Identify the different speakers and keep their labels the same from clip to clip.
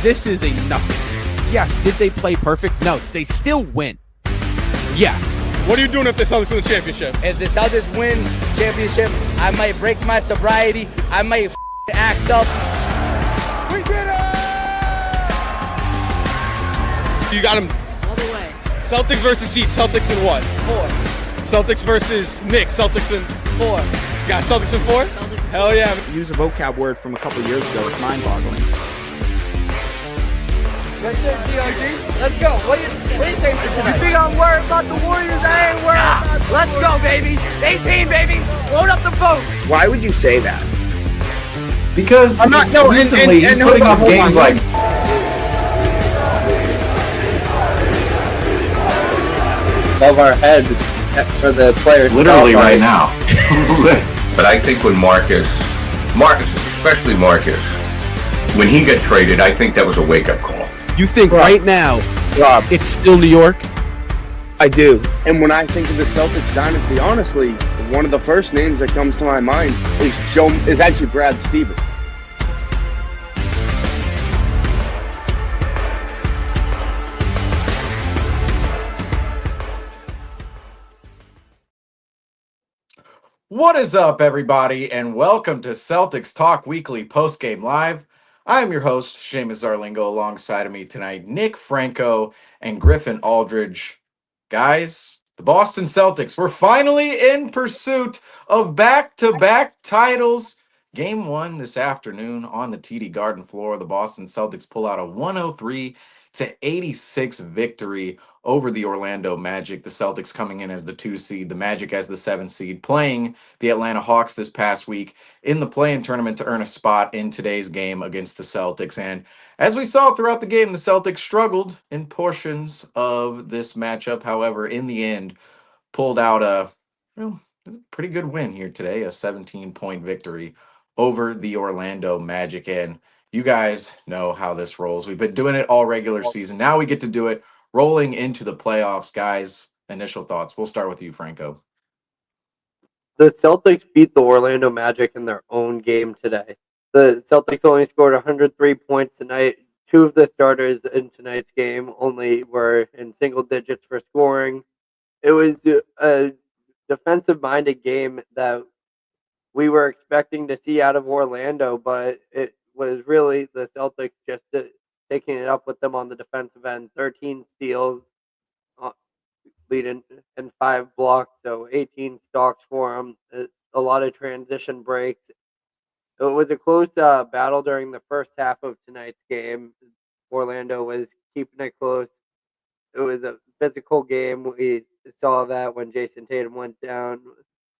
Speaker 1: This is a nothing. Yes, did they play perfect? No, they still win. Yes.
Speaker 2: What are you doing if the Celtics win the championship?
Speaker 3: If the Celtics win championship, I might break my sobriety. I might act up.
Speaker 2: We did it! You got him.
Speaker 4: All the way.
Speaker 2: Celtics versus Heat. Celtics in what?
Speaker 3: 4.
Speaker 2: Celtics versus Knicks. Celtics in
Speaker 3: 4.
Speaker 2: Got Celtics in 4? Hell yeah.
Speaker 5: Use a vocab word from a couple years ago. It's mind-boggling.
Speaker 3: That's it, GOG. Let's go. What do you think for tonight? You think I'm worried about the Warriors? I ain't worried about the Let's go, baby. 18, baby. Load up the boat.
Speaker 5: Why would you say that?
Speaker 6: Because
Speaker 5: I'm not no
Speaker 6: recently he's putting up games like
Speaker 7: above our head for the players.
Speaker 6: literally right now.
Speaker 8: But I think when Marcus, especially Marcus, when he got traded, I think that was a wake-up call.
Speaker 1: You think right now,
Speaker 5: Rob,
Speaker 1: it's still New York?
Speaker 5: I do. And when I think of the Celtics dynasty, honestly, one of the first names that comes to my mind is actually Brad Stevens.
Speaker 6: What is up, everybody, and welcome to Celtics Talk Weekly Postgame Live. I'm your host, Seamus Zarlingo. Alongside of me tonight, Nick, Franco, and Griffin Aldrich. Guys, the Boston Celtics were finally in pursuit of back-to-back titles. Game 1 this afternoon on the TD Garden floor. The Boston Celtics pull out a 103-86 victory over the Orlando Magic. The Celtics coming in as the 2 seed, the Magic as the 7 seed, playing the Atlanta Hawks this past week in the play-in tournament to earn a spot in today's game against the Celtics. And as we saw throughout the game, the Celtics struggled in portions of this matchup. However, in the end, pulled out a pretty good win here today, a 17-point victory over the Orlando Magic. And you guys know how this rolls. We've been doing it all regular season. Now we get to do it rolling into the playoffs. Guys, initial thoughts. We'll start with you, Franco.
Speaker 7: The Celtics beat the Orlando Magic in their own game today. The Celtics only scored 103 points tonight. 2 of the starters in tonight's game only were in single digits for scoring. It was a defensive-minded game that we were expecting to see out of Orlando, but it was really the Celtics just taking it up with them on the defensive end. 13 steals, leading and 5 blocks, so 18 stalks for them. A lot of transition breaks. It was a close battle during the first half of tonight's game. Orlando was keeping it close. It was a physical game. We saw that when Jason Tatum went down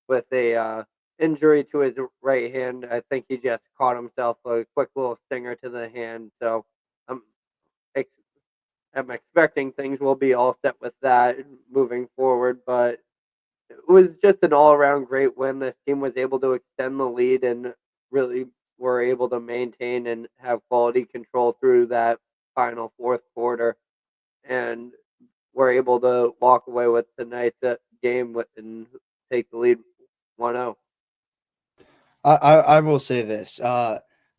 Speaker 7: with a injury to his right hand. I think he just caught himself a quick little stinger to the hand. So I'm expecting things will be all set with that moving forward. But it was just an all-around great win. This team was able to extend the lead and really were able to maintain and have quality control through that final fourth quarter. And were able to walk away with tonight's game and take the lead 1-0.
Speaker 9: I will say this.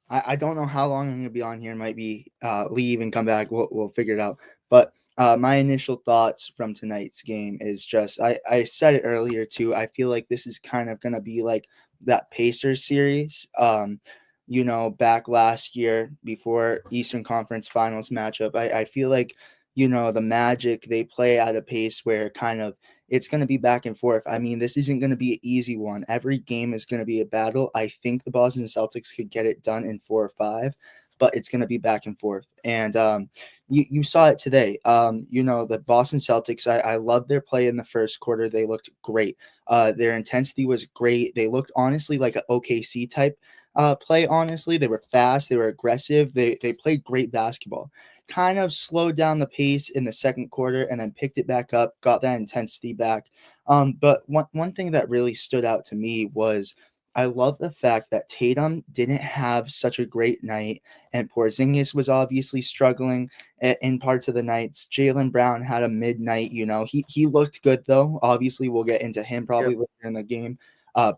Speaker 9: I don't know how long I'm going to be on here. Might be leave and come back. We'll figure it out. But my initial thoughts from tonight's game is just I said it earlier too. I feel like this is kind of going to be like that Pacers series. Back last year before Eastern Conference Finals matchup. I feel like the Magic, they play at a pace where kind of it's going to be back and forth. I mean, this isn't going to be an easy one. Every game is going to be a battle. I think the Boston Celtics could get it done in 4 or 5, but it's going to be back and forth. And you saw it today. The Boston Celtics, I love their play in the first quarter. They looked great. Their intensity was great. They looked honestly like an OKC type play, honestly. They were fast. They were aggressive. They played great basketball. Kind of slowed down the pace in the second quarter and then picked it back up, got that intensity back. But one thing that really stood out to me was I love the fact that Tatum didn't have such a great night, and Porzingis was obviously struggling in parts of the nights. Jaylen Brown had a midnight, he looked good though. Obviously, we'll get into him probably later in the game.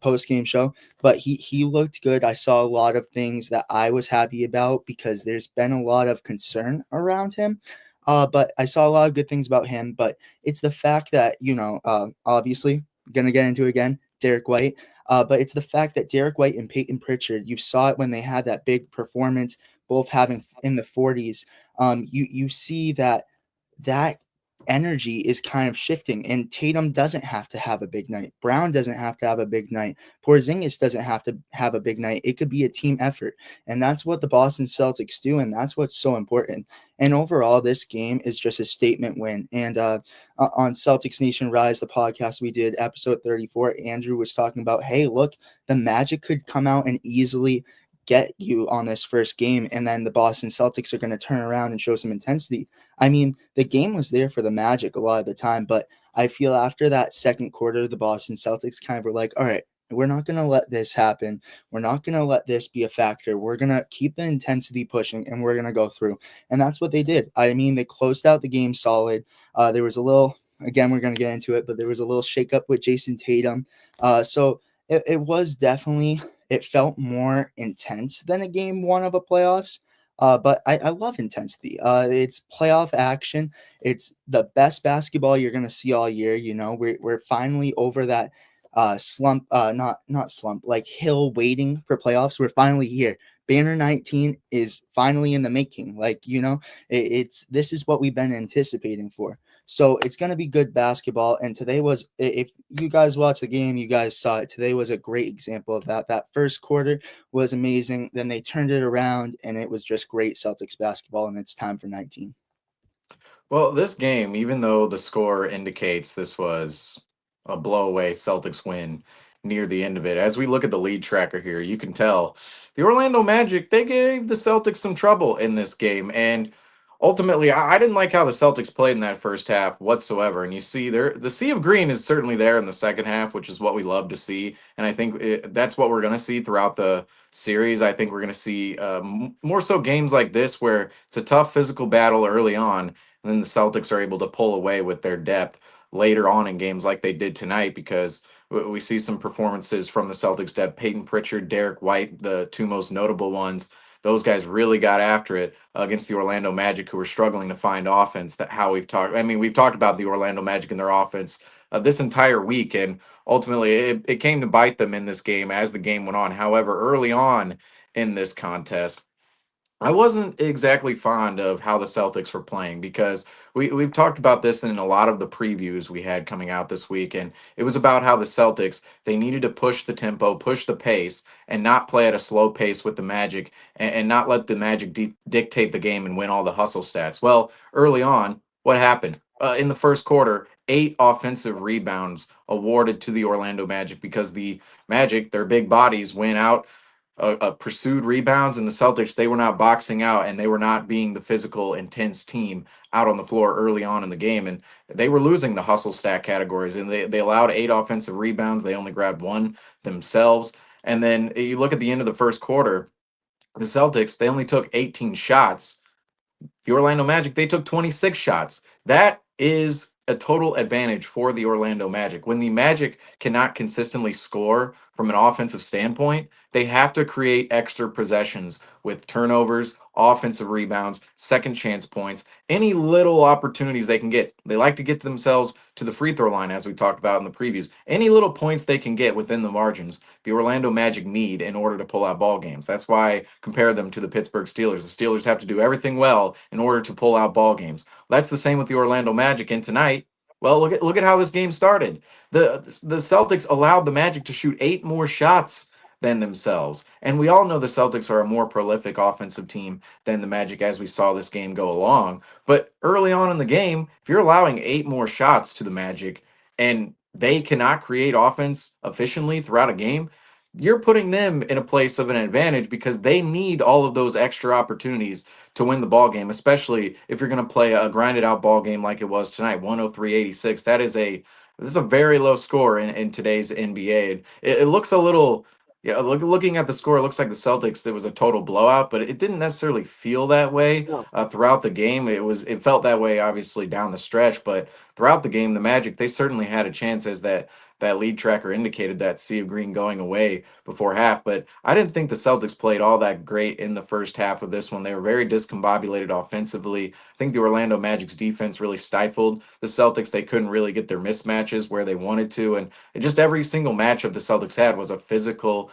Speaker 9: post game show. But he looked good. I saw a lot of things that I was happy about because there's been a lot of concern around him. But I saw a lot of good things about him. But it's the fact that, obviously, gonna get into it again, Derek White. But it's the fact that Derek White and Peyton Pritchard, you saw it when they had that big performance, both having in the 40s. You see that energy is kind of shifting, and Tatum doesn't have to have a big night. Brown doesn't have to have a big night. Porzingis doesn't have to have a big night. It could be a team effort, and that's what the Boston Celtics do, and that's what's so important. And overall, this game is just a statement win. And on Celtics Nation Rise, the podcast we did, episode 34, Andrew was talking about, hey, look, the Magic could come out and easily get you on this first game, and then the Boston Celtics are going to turn around and show some intensity. I mean, the game was there for the Magic a lot of the time, but I feel after that second quarter, the Boston Celtics kind of were like, all right, we're not going to let this happen. We're not going to let this be a factor. We're going to keep the intensity pushing, and we're going to go through. And that's what they did. I mean, they closed out the game solid. There was a little, again, we're going to get into it, but there was a little shakeup with Jason Tatum. So it was definitely, it felt more intense than a game one of a playoffs. But I love intensity. It's playoff action. It's the best basketball you're going to see all year. We're finally over that slump, not slump, like hill waiting for playoffs. We're finally here. Banner 19 is finally in the making. This is what we've been anticipating for. So it's going to be good basketball. And today was, if you guys watched the game, you guys saw it. Today was a great example of that. That first quarter was amazing. Then they turned it around, and it was just great Celtics basketball, and it's time for 19.
Speaker 6: Well, this game, even though the score indicates this was a blowaway Celtics win near the end of it, as we look at the lead tracker here, you can tell the Orlando Magic, they gave the Celtics some trouble in this game. And ultimately, I didn't like how the Celtics played in that first half whatsoever. And you see the sea of green is certainly there in the second half, which is what we love to see. And I think that's what we're going to see throughout the series. I think we're going to see more so games like this where it's a tough physical battle early on, and then the Celtics are able to pull away with their depth later on in games like they did tonight, because we see some performances from the Celtics depth. Peyton Pritchard, Derek White, the two most notable ones. Those guys really got after it against the Orlando Magic, who were struggling to find offense. We've talked about the Orlando Magic and their offense this entire week, and ultimately it came to bite them in this game as the game went on. However, early on in this contest, I wasn't exactly fond of how the Celtics were playing, because we've talked about this in a lot of the previews we had coming out this week, and it was about how the Celtics, they needed to push the tempo, push the pace, and not play at a slow pace with the Magic, and not let the Magic dictate the game and win all the hustle stats. Well, early on, what happened? In the first quarter, 8 offensive rebounds awarded to the Orlando Magic, because the Magic, their big bodies, went out, pursued rebounds, and the Celtics, they were not boxing out, and they were not being the physical, intense team out on the floor early on in the game, and they were losing the hustle stat categories, and they allowed 8 offensive rebounds. They only grabbed 1 themselves. And then you look at the end of the first quarter, the Celtics, they only took 18 shots. The Orlando Magic, they took 26 shots. That is a total advantage for the Orlando Magic. When the Magic cannot consistently score from an offensive standpoint, they have to create extra possessions with turnovers, offensive rebounds, second chance points, any little opportunities they can get. They like to get themselves to the free throw line, as we talked about in the previews. Any little points they can get within the margins, the Orlando Magic need in order to pull out ball games. That's why I compare them to the Pittsburgh Steelers. The Steelers have to do everything well in order to pull out ball games. That's the same with the Orlando Magic. And tonight, well, look at how this game started. The Celtics allowed the Magic to shoot 8 more shots than themselves. And we all know the Celtics are a more prolific offensive team than the Magic as we saw this game go along. But early on in the game, if you're allowing 8 more shots to the Magic and they cannot create offense efficiently throughout a game, you're putting them in a place of an advantage, because they need all of those extra opportunities to win the ball game, especially if you're going to play a grinded out ball game like it was tonight, 103-86. This is a very low score in today's NBA. It looks a little, looking at the score, it looks like the Celtics, it was a total blowout, but it didn't necessarily feel that way throughout the game. It felt that way obviously down the stretch, but throughout the game, the Magic, they certainly had a chance as that that lead tracker indicated that sea of green going away before half. But I didn't think the Celtics played all that great in the first half of this one. They were very discombobulated offensively. I think the Orlando Magic's defense really stifled the Celtics. They couldn't really get their mismatches where they wanted to, and just every single matchup the Celtics had was a physical.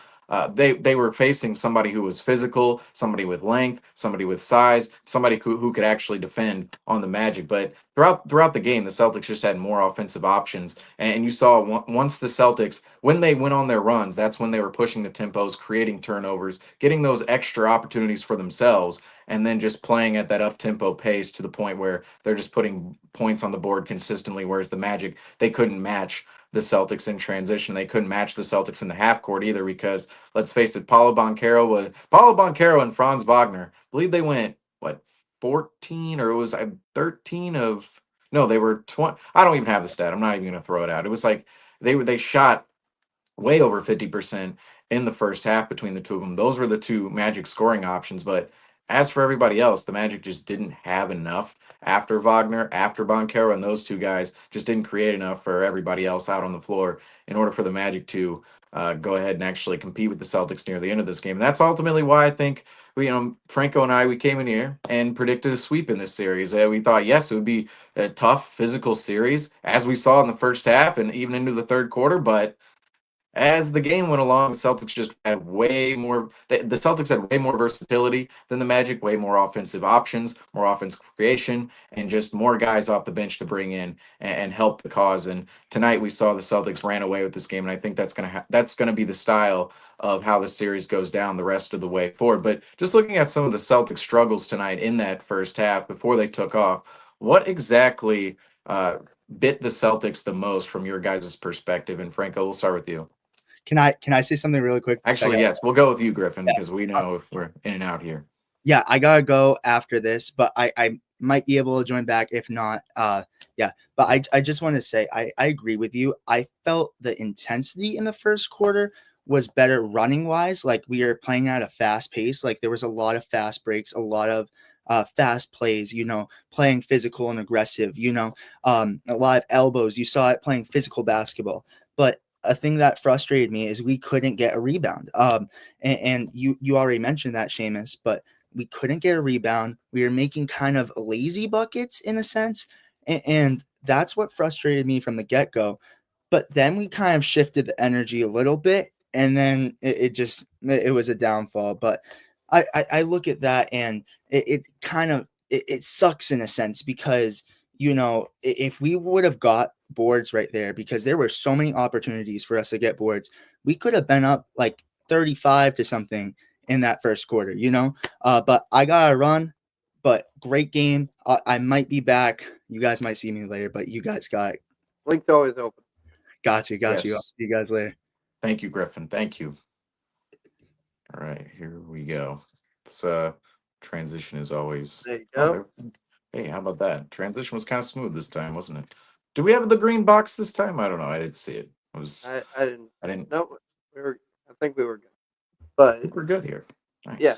Speaker 6: They were facing somebody who was physical, somebody with length, somebody with size, somebody who could actually defend on the Magic. But throughout the game, the Celtics just had more offensive options, and you saw once the Celtics, when they went on their runs, that's when they were pushing the tempos, creating turnovers, getting those extra opportunities for themselves, and then just playing at that up tempo pace to the point where they're just putting points on the board consistently. Whereas the Magic, they couldn't match the Celtics in transition. They couldn't match the Celtics in the half court either because, let's face it, Paulo Banchero and Franz Wagner. I believe they went what 14 or it was 13 of no, they were 20. I don't even have the stat. I'm not even going to throw it out. It was like they shot way over 50% in the first half between the two of them. Those were the two Magic scoring options. But as for everybody else, the Magic just didn't have enough after Wagner, after Banchero, and those two guys just didn't create enough for everybody else out on the floor in order for the Magic to go ahead and actually compete with the Celtics near the end of this game. And that's ultimately why I think Franco and I, we came in here and predicted a sweep in this series. We thought, yes, it would be a tough physical series, as we saw in the first half and even into the third quarter, but as the game went along, the Celtics just had way more. The Celtics had way more versatility than the Magic, way more offensive options, more offensive creation, and just more guys off the bench to bring in and help the cause. And tonight we saw the Celtics ran away with this game, and I think that's gonna be the style of how the series goes down the rest of the way forward. But just looking at some of the Celtics struggles tonight in that first half before they took off, what exactly bit the Celtics the most from your guys' perspective? And Franco, we'll start with you.
Speaker 9: Can I say something really quick?
Speaker 6: Actually, yes, we'll go with you, Griffin, because we know we're in and out here.
Speaker 9: Yeah, I gotta go after this, but I might be able to join back. If not, yeah. But I just want to say I agree with you. I felt the intensity in the first quarter was better running wise. Like we are playing at a fast pace. Like there was a lot of fast breaks, a lot of fast plays, playing physical and aggressive, a lot of elbows. You saw it playing physical basketball. But a thing that frustrated me is we couldn't get a rebound. And you already mentioned that, Seamus, but we couldn't get a rebound. We were making kind of lazy buckets in a sense. And that's what frustrated me from the get-go. But then we kind of shifted the energy a little bit, and then it was a downfall. But I look at that, and it kind of it sucks in a sense because if we would have got boards right there, because there were so many opportunities for us to get boards, we could have been up like 35 to something in that first quarter, but I gotta run. But great game. I might be back. You guys might see me later, but you guys got it.
Speaker 7: Link's always open.
Speaker 9: Got you.
Speaker 6: Yes.
Speaker 9: I'll see you guys later.
Speaker 6: Thank you, Griffin. Thank you. All right, here we go. This transition is always.
Speaker 7: There you go.
Speaker 6: Hey, how about that? Transition was kind of smooth this time, wasn't it? Do we have the green box this time? I don't know. I didn't see it.
Speaker 7: I didn't.
Speaker 6: I didn't.
Speaker 7: No, I think we were good. But
Speaker 6: We're good here. Nice.
Speaker 7: Yeah.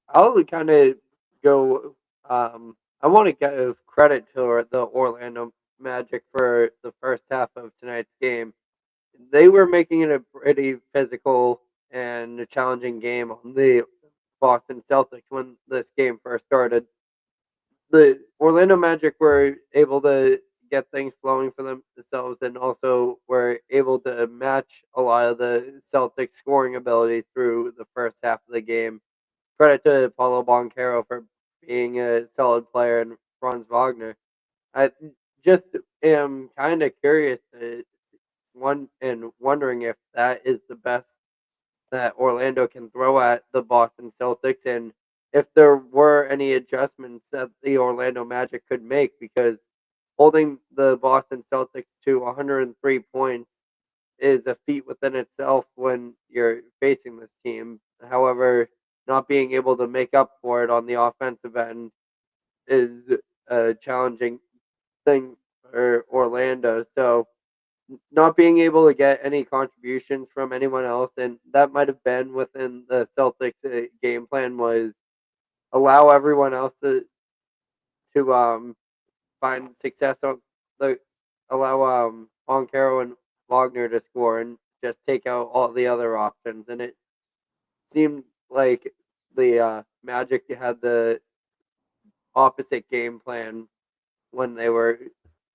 Speaker 7: I'll kind of go. I want to give credit to the Orlando Magic for the first half of tonight's game. They were making it a pretty physical and a challenging game on the Boston Celtics when this game first started. The Orlando Magic were able to get things flowing for themselves and also were able to match a lot of the Celtics scoring abilities through the first half of the game. Credit to Paulo Banchero for being a solid player and Franz Wagner. I just am kind of curious wondering if that is the best that Orlando can throw at the Boston Celtics, and if there were any adjustments that the Orlando Magic could make, because holding the Boston Celtics to 103 points is a feat within itself when you're facing this team. However, not being able to make up for it on the offensive end is a challenging thing for Orlando. So not being able to get any contributions from anyone else, and that might have been within the Celtics' game plan, was allow everyone else to find success on allow Boncaro and Wagner to score and just take out all the other options. And it seemed like the Magic had the opposite game plan when they were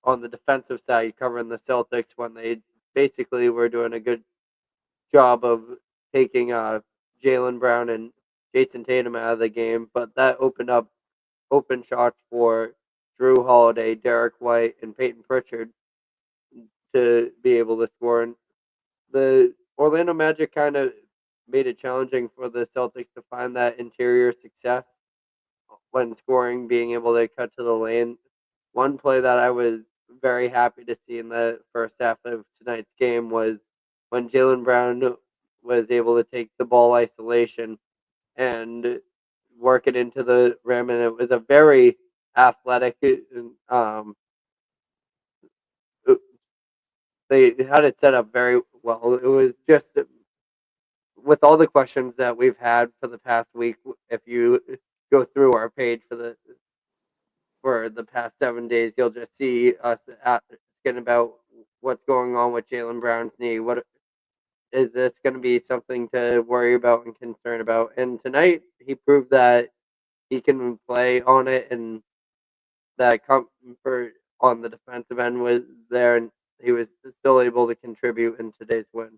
Speaker 7: on the defensive side covering the Celtics, when they basically were doing a good job of taking Jaylen Brown and Jason Tatum out of the game, but that opened up open shots for Drew Holiday, Derek White, and Peyton Pritchard to be able to score. And the Orlando Magic kind of made it challenging for the Celtics to find that interior success when scoring, being able to cut to the lane. One play that I was very happy to see in the first half of tonight's game was when Jaylen Brown was able to take the ball isolation and work it into the rim, and it was a very athletic. They had it set up very well. It was just with all the questions that we've had for the past week. If you go through our page for the past 7 days, you'll just see us asking about what's going on with Jaylen Brown's knee. What is this going to be something to worry about and concern about? And tonight, he proved that he can play on it, and that comfort on the defensive end was there, and he was still able to contribute in today's win.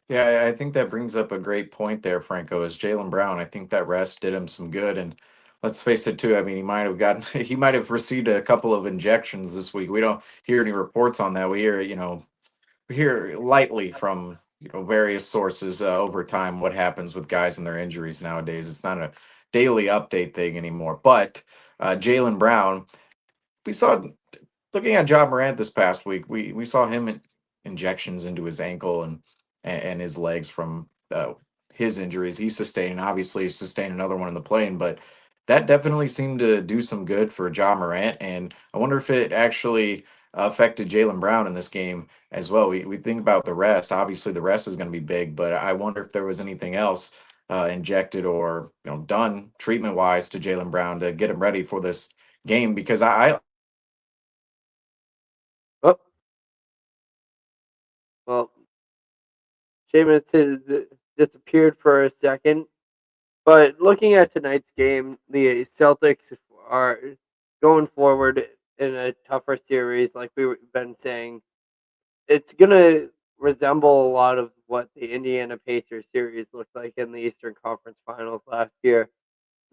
Speaker 6: Yeah, I think that brings up a great point there, Franco. Is Jaylen Brown? I think that rest did him some good, and let's face it too. I mean, he might have received a couple of injections this week. We don't hear any reports on that. We hear lightly from various sources over time what happens with guys and their injuries nowadays. It's not a daily update thing anymore. But Jaylen Brown, we saw looking at John Morant this past week. We saw him injections into his ankle and his legs from his injuries he sustained. And obviously, he sustained another one in the plane, but that definitely seemed to do some good for John Morant. And I wonder if it actually affected Jaylen Brown in this game as well. We think about the rest. Obviously, the rest is going to be big, but I wonder if there was anything else injected or done treatment wise to Jaylen Brown to get him ready for this game, because I
Speaker 7: Oh, well, Seamus has disappeared for a second. But looking at tonight's game, the Celtics are going forward in a tougher series, like we've been saying. It's going to resemble a lot of what the Indiana Pacers series looked like in the Eastern Conference Finals last year.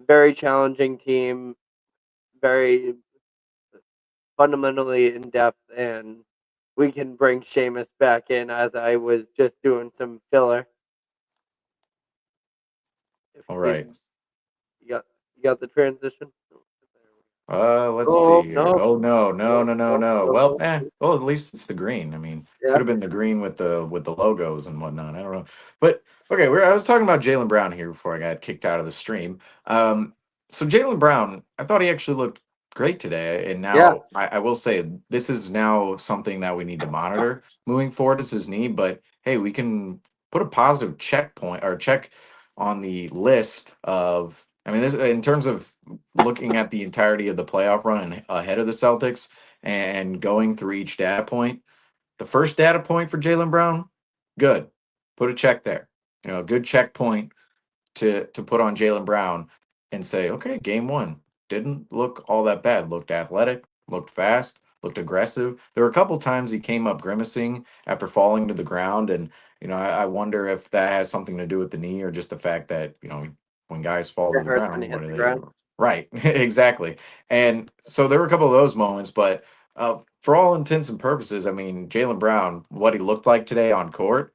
Speaker 7: Very challenging team, very fundamentally in depth, and we can bring Seamus back in as I was just doing some filler.
Speaker 6: all right.
Speaker 7: You got the transition?
Speaker 6: Let's
Speaker 7: Oh,
Speaker 6: see here.
Speaker 7: no.
Speaker 6: Oh no.
Speaker 7: No.
Speaker 6: Well, at least it's the green. I mean,
Speaker 7: Yeah.
Speaker 6: could have been the green with the logos and whatnot. I don't know. But okay, I was talking about Jaylen Brown here before I got kicked out of the stream. So Jaylen Brown, I thought he actually looked great today. And now
Speaker 7: Yeah.
Speaker 6: I will say this is now something that we need to monitor moving forward, is his knee. But hey, we can put a positive checkpoint or check on the list of, I mean, this in terms of looking at the entirety of the playoff run and ahead of the Celtics and going through each data point. The first data point for Jaylen Brown, good. Put a check there. A good checkpoint to put on Jaylen Brown and say, okay, game one didn't look all that bad. Looked athletic, looked fast, looked aggressive. There were a couple times he came up grimacing after falling to the ground, and I wonder if that has something to do with the knee or just the fact that when guys fall to
Speaker 7: It
Speaker 6: the
Speaker 7: hurts when
Speaker 6: ground,
Speaker 7: you
Speaker 6: what
Speaker 7: hit
Speaker 6: are
Speaker 7: the
Speaker 6: they
Speaker 7: ground.
Speaker 6: Right, exactly. And so there were a couple of those moments, but for all intents and purposes, I mean, Jaylen Brown, what he looked like today on court,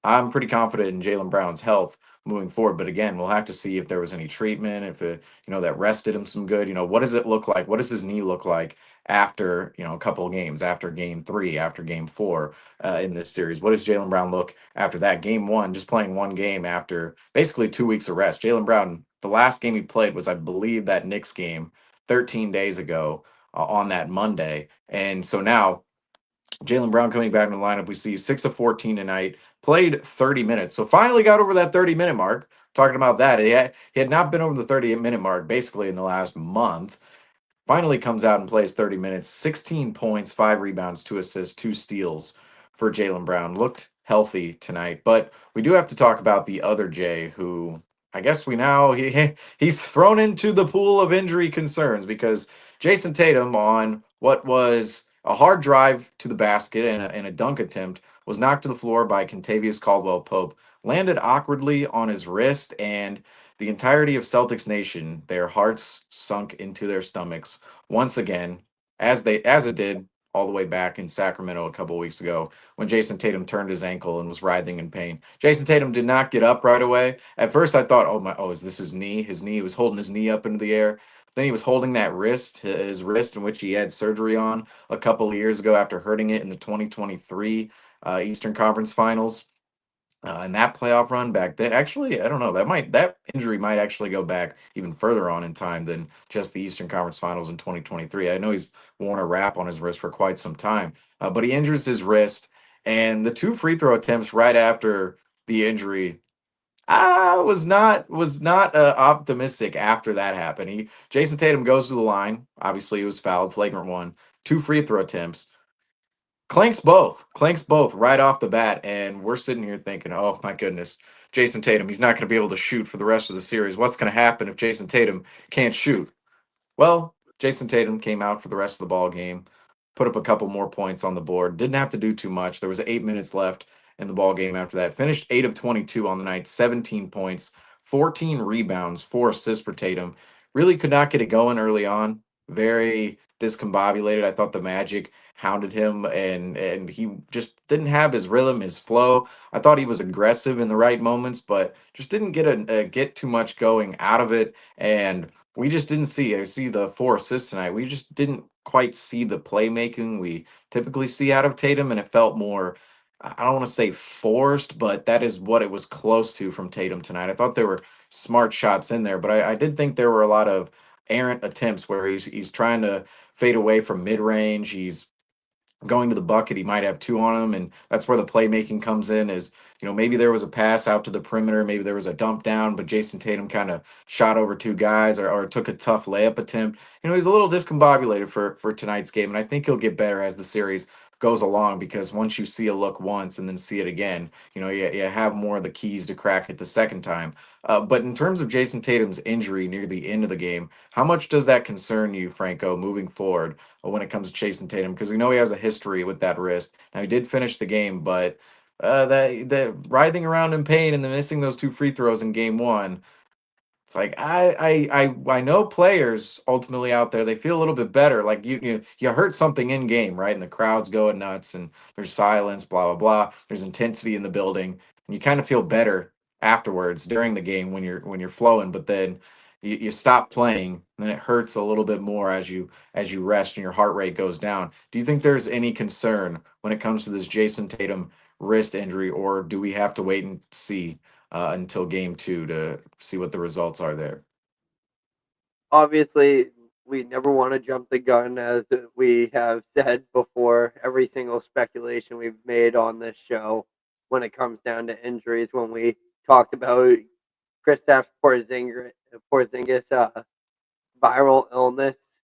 Speaker 6: I'm pretty confident in Jaylen Brown's health moving forward. But again, we'll have to see if there was any treatment, if that rested him some good. What does it look like? What does his knee look like after a couple of games, after game 3, after game 4 in this series? What does Jaylen Brown look after that? Game 1, just playing one game after basically 2 weeks of rest. Jaylen Brown, the last game he played was, I believe, that Knicks game 13 days ago on that Monday. And so now Jaylen Brown coming back in the lineup, we see 6 of 14 tonight, played 30 minutes. So finally got over that 30-minute mark. Talking about that, he had not been over the 30-minute mark basically in the last month. Finally comes out and plays 30 minutes, 16 points, 5 rebounds, 2 assists, 2 steals for Jaylen Brown. Looked healthy tonight, but we do have to talk about the other Jay, who I guess he's thrown into the pool of injury concerns because Jason Tatum, on what was a hard drive to the basket and a dunk attempt, was knocked to the floor by Kentavious Caldwell-Pope, landed awkwardly on his wrist, and the entirety of Celtics Nation, their hearts sunk into their stomachs once again, as it did all the way back in Sacramento a couple weeks ago when Jason Tatum turned his ankle and was writhing in pain. Jason Tatum did not get up right away. At first I thought, is this his knee? He was holding his knee up into the air. Then he was holding that wrist, his wrist in which he had surgery on a couple of years ago after hurting it in the 2023 Eastern Conference Finals. And that playoff run back then, actually, I don't know. That injury might actually go back even further on in time than just the Eastern Conference Finals in 2023. I know he's worn a wrap on his wrist for quite some time, but he injures his wrist, and the 2 free throw attempts right after the injury, I was not optimistic after that happened. Jason Tatum goes to the line. Obviously, he was fouled, flagrant one. 2 free throw attempts. Clanks both right off the bat, and we're sitting here thinking, oh my goodness, Jason Tatum, he's not going to be able to shoot for the rest of the series. What's going to happen if Jason Tatum can't shoot? Well, Jason Tatum came out for the rest of the ball game, put up a couple more points on the board, didn't have to do too much. There was 8 minutes left in the ball game after that. Finished 8 of 22 on the night, 17 points, 14 rebounds, 4 assists for Tatum. Really could not get it going early on. Very discombobulated. I thought the Magic hounded him, and he just didn't have his rhythm, his flow. I thought he was aggressive in the right moments, but just didn't get too much going out of it. And we just didn't see. I see the 4 assists tonight. We just didn't quite see the playmaking we typically see out of Tatum, and it felt more. I don't want to say forced, but that is what it was close to from Tatum tonight. I thought there were smart shots in there, but I did think there were a lot of errant attempts where he's trying to fade away from mid range. He's going to the bucket. He might have 2 on him, and that's where the playmaking comes in. Maybe there was a pass out to the perimeter, maybe there was a dump down, but Jason Tatum kind of shot over 2 guys or took a tough layup attempt. He's a little discombobulated for tonight's game, and I think he'll get better as the series goes along, because once you see a look once and then see it again, you have more of the keys to crack it the second time. But in terms of Jason Tatum's injury near the end of the game, how much does that concern you, Franco, moving forward when it comes to Jason Tatum? Because we know he has a history with that wrist. Now, he did finish the game, but that writhing around in pain and then missing those 2 free throws in game 1, it's like I know players ultimately out there, they feel a little bit better. Like you hurt something in game, right? And the crowd's going nuts and there's silence, blah blah blah. There's intensity in the building, and you kind of feel better afterwards during the game when you're flowing. But then you stop playing, and then it hurts a little bit more as you rest and your heart rate goes down. Do you think there's any concern when it comes to this Jason Tatum wrist injury, or do we have to wait and see until game 2 to see what the results are there?
Speaker 7: Obviously, we never want to jump the gun, as we have said before. Every single speculation we've made on this show, when it comes down to injuries, when we talked about Kristaps Porzingis viral illness,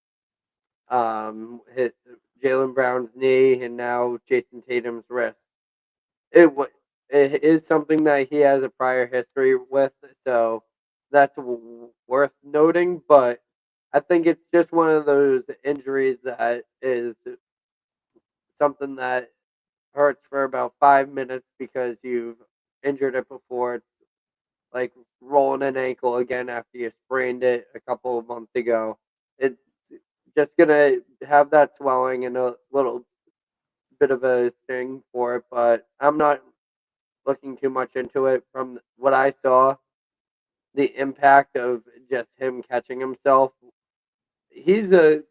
Speaker 7: Jaylen Brown's knee, and now Jason Tatum's wrist. It is something that he has a prior history with, so that's worth noting. But I think it's just one of those injuries that is something that hurts for about 5 minutes because you've injured it before. It's like rolling an ankle again after you sprained it a couple of months ago. It's just gonna have that swelling and a little bit of a sting for it, but I'm not looking too much into it. From what I saw, the impact of just him catching himself, he's a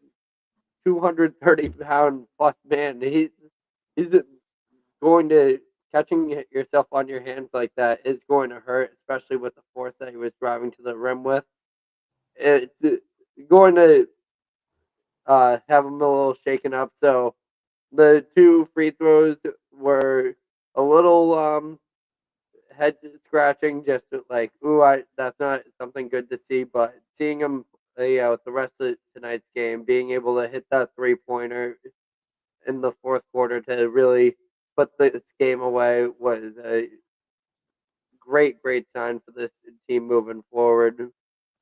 Speaker 7: 230-pound plus man. He's going to catching yourself on your hands like that is going to hurt, especially with the force that he was driving to the rim with. It's going to have him a little shaken up. So the 2 free throws were a little head scratching, just like, that's not something good to see. But seeing him play out the rest of tonight's game, being able to hit that 3-pointer in the fourth quarter to really put this game away was a great sign for this team moving forward.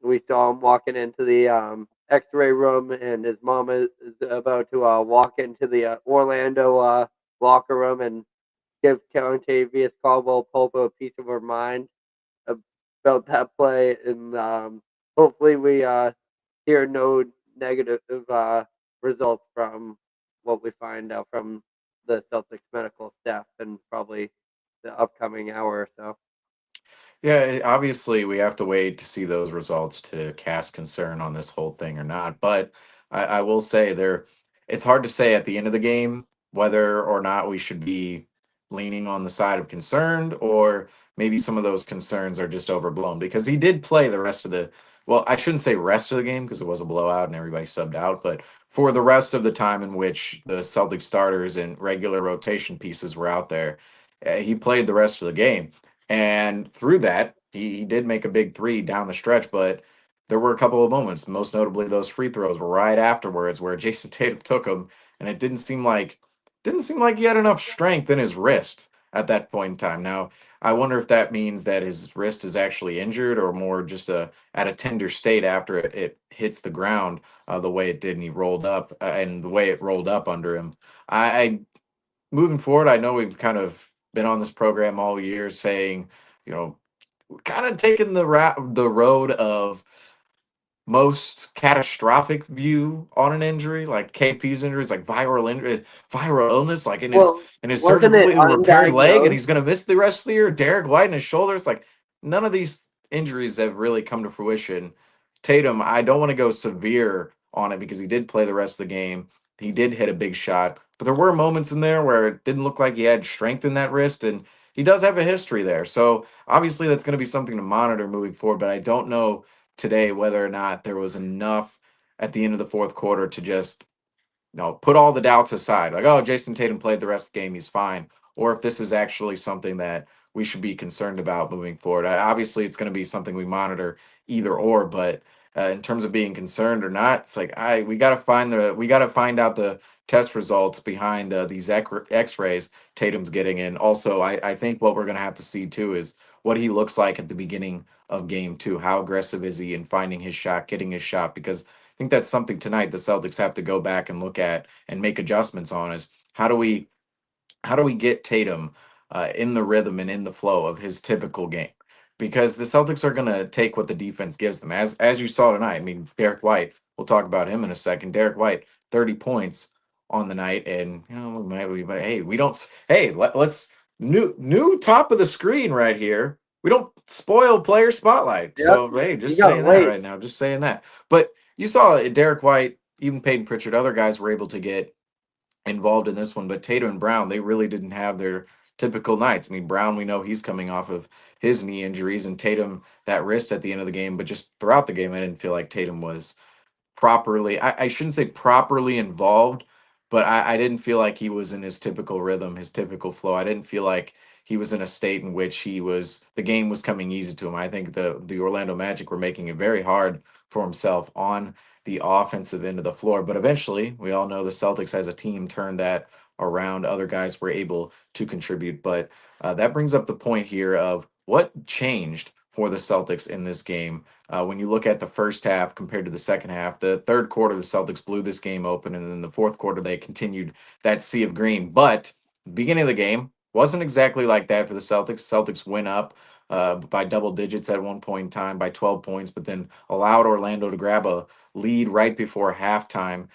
Speaker 7: We saw him walking into the X-ray room, and his mom is about to walk into the Orlando locker room and give Contavious Caldwell-Pope a piece of her mind about that play. And hopefully we hear no negative results from what we find out from the Celtics medical staff in probably the upcoming hour or so.
Speaker 6: Yeah, obviously we have to wait to see those results to cast concern on this whole thing or not. But I will say it's hard to say at the end of the game whether or not we should be leaning on the side of concerned, or maybe some of those concerns are just overblown, because he did play the rest of the, well, I shouldn't say rest of the game because it was a blowout and everybody subbed out, but for the rest of the time in which the Celtic starters and regular rotation pieces were out there, he played the rest of the game. And through that, he did make a big three down the stretch, but there were a couple of moments, most notably those free throws right afterwards where Jason Tatum took them, and it didn't seem like he had enough strength in his wrist at that point in time. Now, I wonder if that means that his wrist is actually injured, or more just at a tender state after it hits the ground the way it did, and he rolled up, and the way it rolled up under him. I moving forward, I know we've kind of been on this program all year saying, you know, kind of taking the road of most catastrophic view on an injury, like KP's injuries, like viral illness, like
Speaker 7: Well,
Speaker 6: in his
Speaker 7: wasn't it
Speaker 6: surgically repaired leg, and
Speaker 7: undiagnosed?
Speaker 6: he's going to miss the rest of the year. Derek White in his shoulders, like none of these injuries have really come to fruition. Tatum, I don't want to go severe on it because he did play the rest of the game. He did hit a big shot, but there were moments in there where it didn't look like he had strength in that wrist, and he does have a history there. So obviously that's going to be something to monitor moving forward, but I don't know today whether or not there was enough at the end of the fourth quarter to just put all the doubts aside, like, oh, Jason Tatum played the rest of the game, he's fine, or if this is actually something that we should be concerned about moving forward. Obviously, it's going to be something we monitor either or, but in terms of being concerned or not, it's like we got to find out the test results behind these X-rays Tatum's getting. And also, I think what we're going to have to see too is what he looks like at the beginning of game two. How aggressive is he in finding his shot, getting his shot? Because I think that's something tonight the Celtics have to go back and look at and make adjustments on, is how do we get Tatum in the rhythm and in the flow of his typical game? Because the Celtics are going to take what the defense gives them, as you saw tonight. I mean, Derek White, we'll talk about him in a second. Derek White, 30 points on the night, and hey, we don't. Hey, let's new top of the screen right here. We don't spoil player spotlight.
Speaker 7: Yep.
Speaker 6: So hey, just
Speaker 7: You got
Speaker 6: saying that right now. Just saying that. But you saw Derek White, even Peyton Pritchard, other guys were able to get involved in this one, but Tatum and Brown, they really didn't have their typical nights. I mean, Brown, we know he's coming off of his knee injuries, and Tatum, that wrist at the end of the game, but just throughout the game, I didn't feel like Tatum was properly, I shouldn't say properly involved, but I didn't feel like he was in his typical rhythm, his typical flow. I didn't feel like he was in a state in which the game was coming easy to him. I think the Orlando Magic were making it very hard for himself on the offensive end of the floor. But eventually, we all know the Celtics as a team turned that around. Other guys were able to contribute. But that brings up the point here of what changed for the Celtics in this game. When you look at the first half compared to the second half, the third quarter, the Celtics blew this game open, and then the fourth quarter, they continued that sea of green. But the beginning of the game wasn't exactly like that for the Celtics. Celtics went up by double digits at one point in time, by 12 points, but then allowed Orlando to grab a lead right before halftime.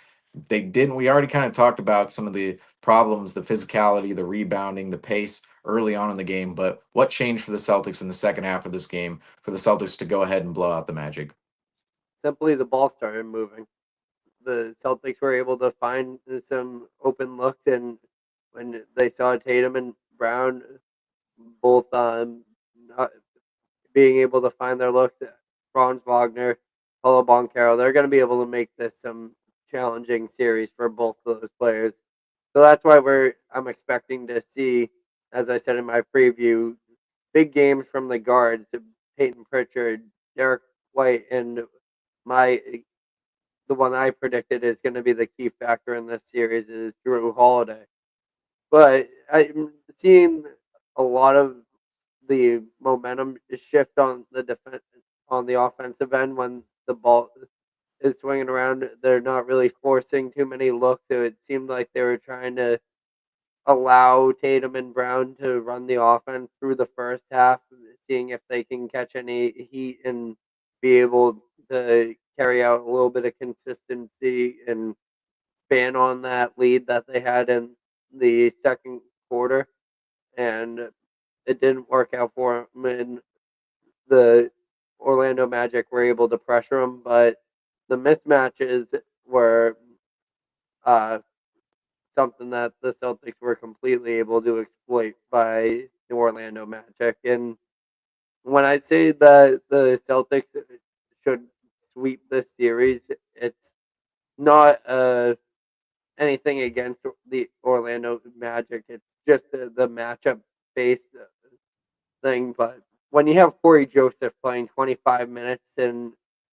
Speaker 6: They didn't. We already kind of talked about some of the problems, the physicality, the rebounding, the pace early on in the game. But what changed for the Celtics in the second half of this game for the Celtics to go ahead and blow out the Magic?
Speaker 7: Simply, the ball started moving. The Celtics were able to find some open looks, and when they saw Tatum and Brown both not being able to find their looks, Franz Wagner, Paulo Banchero, they're going to be able to make this some challenging series for both of those players. So that's why I'm expecting to see, as I said in my preview, big games from the guards, Peyton Pritchard, Derek White, and the one I predicted is going to be the key factor in this series is Drew Holiday. but I'm seeing a lot of the momentum shift on the defense on the offensive end when the ball is swinging around. They're not really forcing too many looks. So it seemed like they were trying to allow Tatum and Brown to run the offense through the first half, seeing if they can catch any heat and be able to carry out a little bit of consistency and span on that lead that they had in the second quarter. And it didn't work out for them, and the Orlando Magic were able to pressure them, but the mismatches were uh, something that the Celtics were completely able to exploit by the Orlando Magic. And when I say that the Celtics should sweep this series, it's not anything against the Orlando Magic. It's just the matchup based thing. But when you have Corey Joseph playing 25 minutes in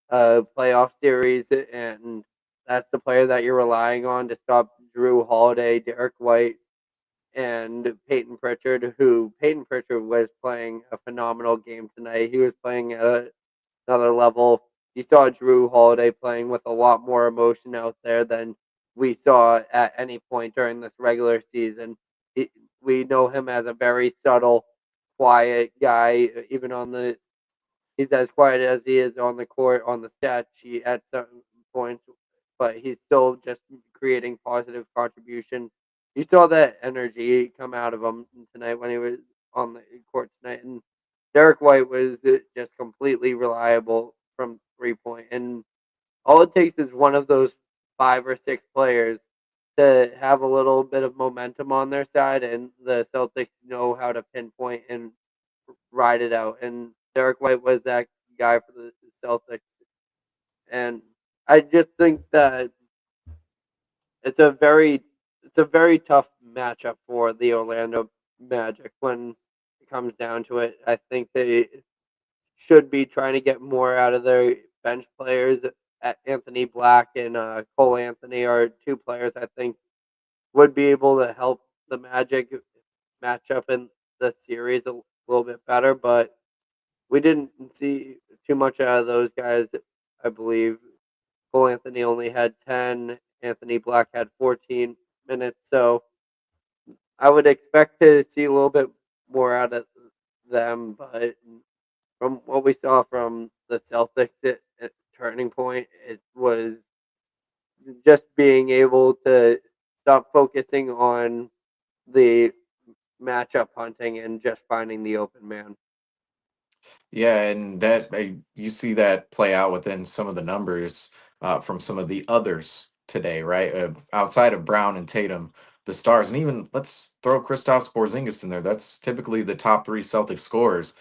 Speaker 7: a playoff series, and that's the player that you're relying on to stop Drew Holiday, Derek White, and Peyton Pritchard, who Peyton Pritchard was playing a phenomenal game tonight. He was playing at another level. You saw Drew Holiday playing with a lot more emotion out there than we saw at any point during this regular season. We know him as a very subtle, quiet guy. Even on the, he's as quiet as he is on the court on the stat sheet at certain points, but he's still just creating positive contributions. You saw that energy come out of him tonight when he was on the court tonight, and Derek White was just completely reliable from 3 point. And all it takes is one of those 5 or 6 players to have a little bit of momentum on their side, and the Celtics know how to pinpoint and ride it out. And Derek White was that guy for the Celtics. And I just think that it's a very tough matchup for the Orlando Magic when it comes down to it. I think they should be trying to get more out of their bench players. Anthony Black and Cole Anthony are 2 players I think would be able to help the Magic match up in the series a little bit better, but we didn't see too much out of those guys. I believe Cole Anthony only had 10. Anthony Black had 14 minutes, so I would expect to see a little bit more out of them. But from what we saw from the Celtics at turning point, it was just being able to stop focusing on the matchup hunting and just finding the open man.
Speaker 6: Yeah, and that you see that play out within some of the numbers from some of the others today, right? Outside of Brown and Tatum, the stars, and even let's throw Kristaps Porzingis in there. That's typically the top 3 Celtic scorers.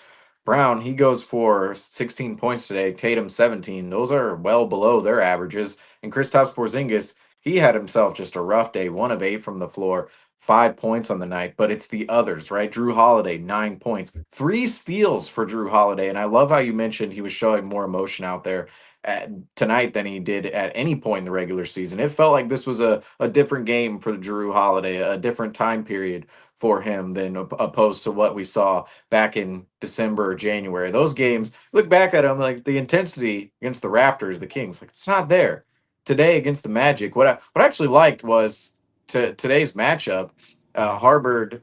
Speaker 6: Brown, he goes for 16 points today. Tatum 17. Those are well below their averages. And Kristaps Porzingis, he had himself just a rough day. 1 of 8 from the floor, 5 points on the night. But it's the others, right? Drew Holiday, 9 points, 3 steals for Drew Holiday. And I love how you mentioned he was showing more emotion out there tonight than he did at any point in the regular season. It felt like this was a different game for Drew Holiday, a different time period for him than opposed to what we saw back in December or January. Those games, look back at them, like the intensity against the Raptors, the Kings, like it's not there. Today against the Magic, what I actually liked was today's matchup, harbored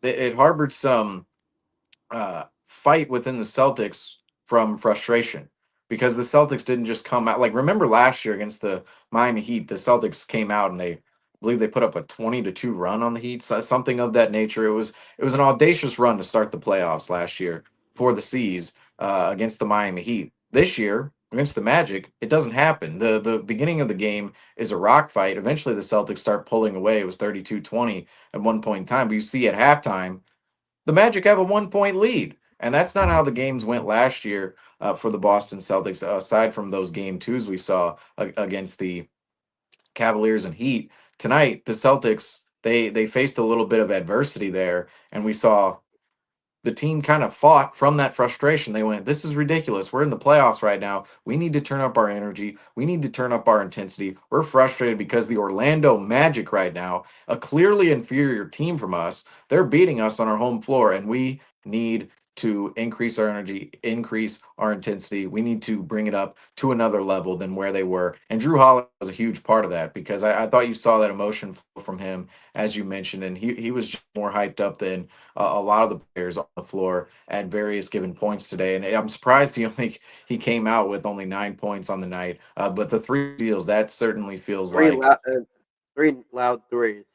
Speaker 6: it harbored some fight within the Celtics from frustration because the Celtics didn't just come out like remember last year against the Miami Heat, the Celtics came out and I believe they put up a 20-2 run on the Heat, something of that nature. It was an audacious run to start the playoffs last year for the C's against the Miami Heat. This year against the Magic, it doesn't happen. The beginning of the game is a rock fight. Eventually the Celtics start pulling away. It was 32-20 at one point in time, but you see at halftime the Magic have a 1 point lead. And that's not how the games went last year for the Boston Celtics, aside from those game 2s we saw against the Cavaliers and Heat. Tonight, the Celtics, they faced a little bit of adversity there, and we saw the team kind of fought from that frustration. They went, "This is ridiculous. We're in the playoffs right now. We need to turn up our energy. We need to turn up our intensity. We're frustrated because the Orlando Magic right now, a clearly inferior team from us, they're beating us on our home floor, and we need to increase our energy, increase our intensity. We need to bring it up to another level than where they were." And Drew Holiday was a huge part of that, because I thought you saw that emotion flow from him, as you mentioned, and he was just more hyped up than a lot of the players on the floor at various given points today. And I'm surprised he came out with only 9 points on the night. But the 3 steals, that certainly feels like,
Speaker 7: Three loud threes.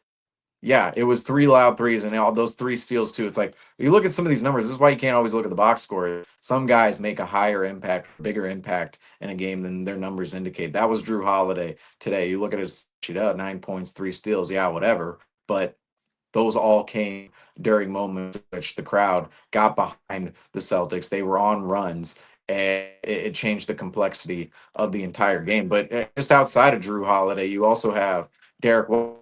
Speaker 6: yeah, it was 3 loud threes and all those 3 steals too. It's like, you look at some of these numbers. This is why you can't always look at the box score. Some guys make a higher impact, bigger impact in a game than their numbers indicate. That was Drew Holiday today. You look at his sheet out, 9 points, 3 steals. Yeah, whatever. But those all came during moments in which the crowd got behind the Celtics. They were on runs, and it changed the complexity of the entire game. But just outside of Drew Holiday, you also have Derek White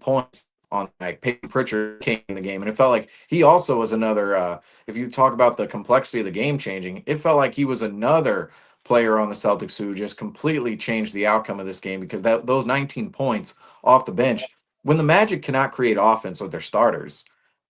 Speaker 6: points on like Peyton Pritchard came in the game, and it felt like he also was another. If you talk about the complexity of the game changing, it felt like he was another player on the Celtics who just completely changed the outcome of this game, because those 19 points off the bench, when the Magic cannot create offense with their starters,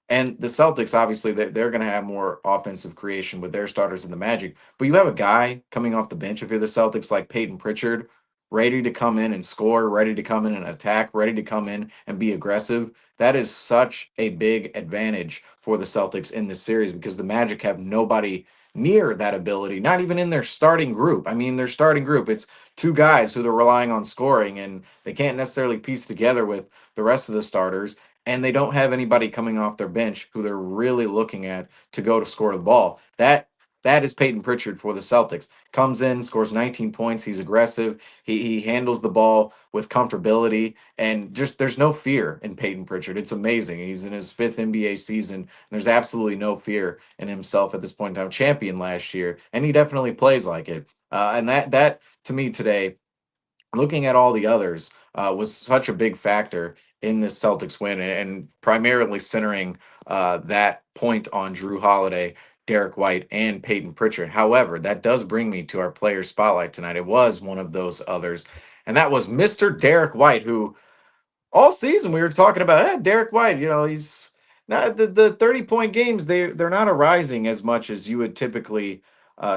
Speaker 6: and the Celtics, obviously, they're going to have more offensive creation with their starters than the Magic. But you have a guy coming off the bench, if you're the Celtics, like Peyton Pritchard, ready to come in and score, ready to come in and attack, ready to come in and be aggressive. That is such a big advantage for the Celtics in this series, because the Magic have nobody near that ability, not even in their starting group. I mean, their starting group, it's 2 guys who they're relying on scoring, and they can't necessarily piece together with the rest of the starters. And they don't have anybody coming off their bench who they're really looking at to go to score the ball. That is Peyton Pritchard for the Celtics. Comes in, scores 19 points. He's aggressive. He handles the ball with comfortability, and just there's no fear in Peyton Pritchard. It's amazing. He's in his 5th NBA season, and there's absolutely no fear in himself at this point in time. Champion last year, and he definitely plays like it. And that to me today, looking at all the others, was such a big factor in this Celtics win, and primarily centering that point on Drew Holiday, Derek White, and Peyton Pritchard. However, that does bring me to our player spotlight tonight. It was one of those others, and that was Mr. Derek White, who all season we were talking about, Derek White, he's not the 30-point games, they're not arising as much as you would typically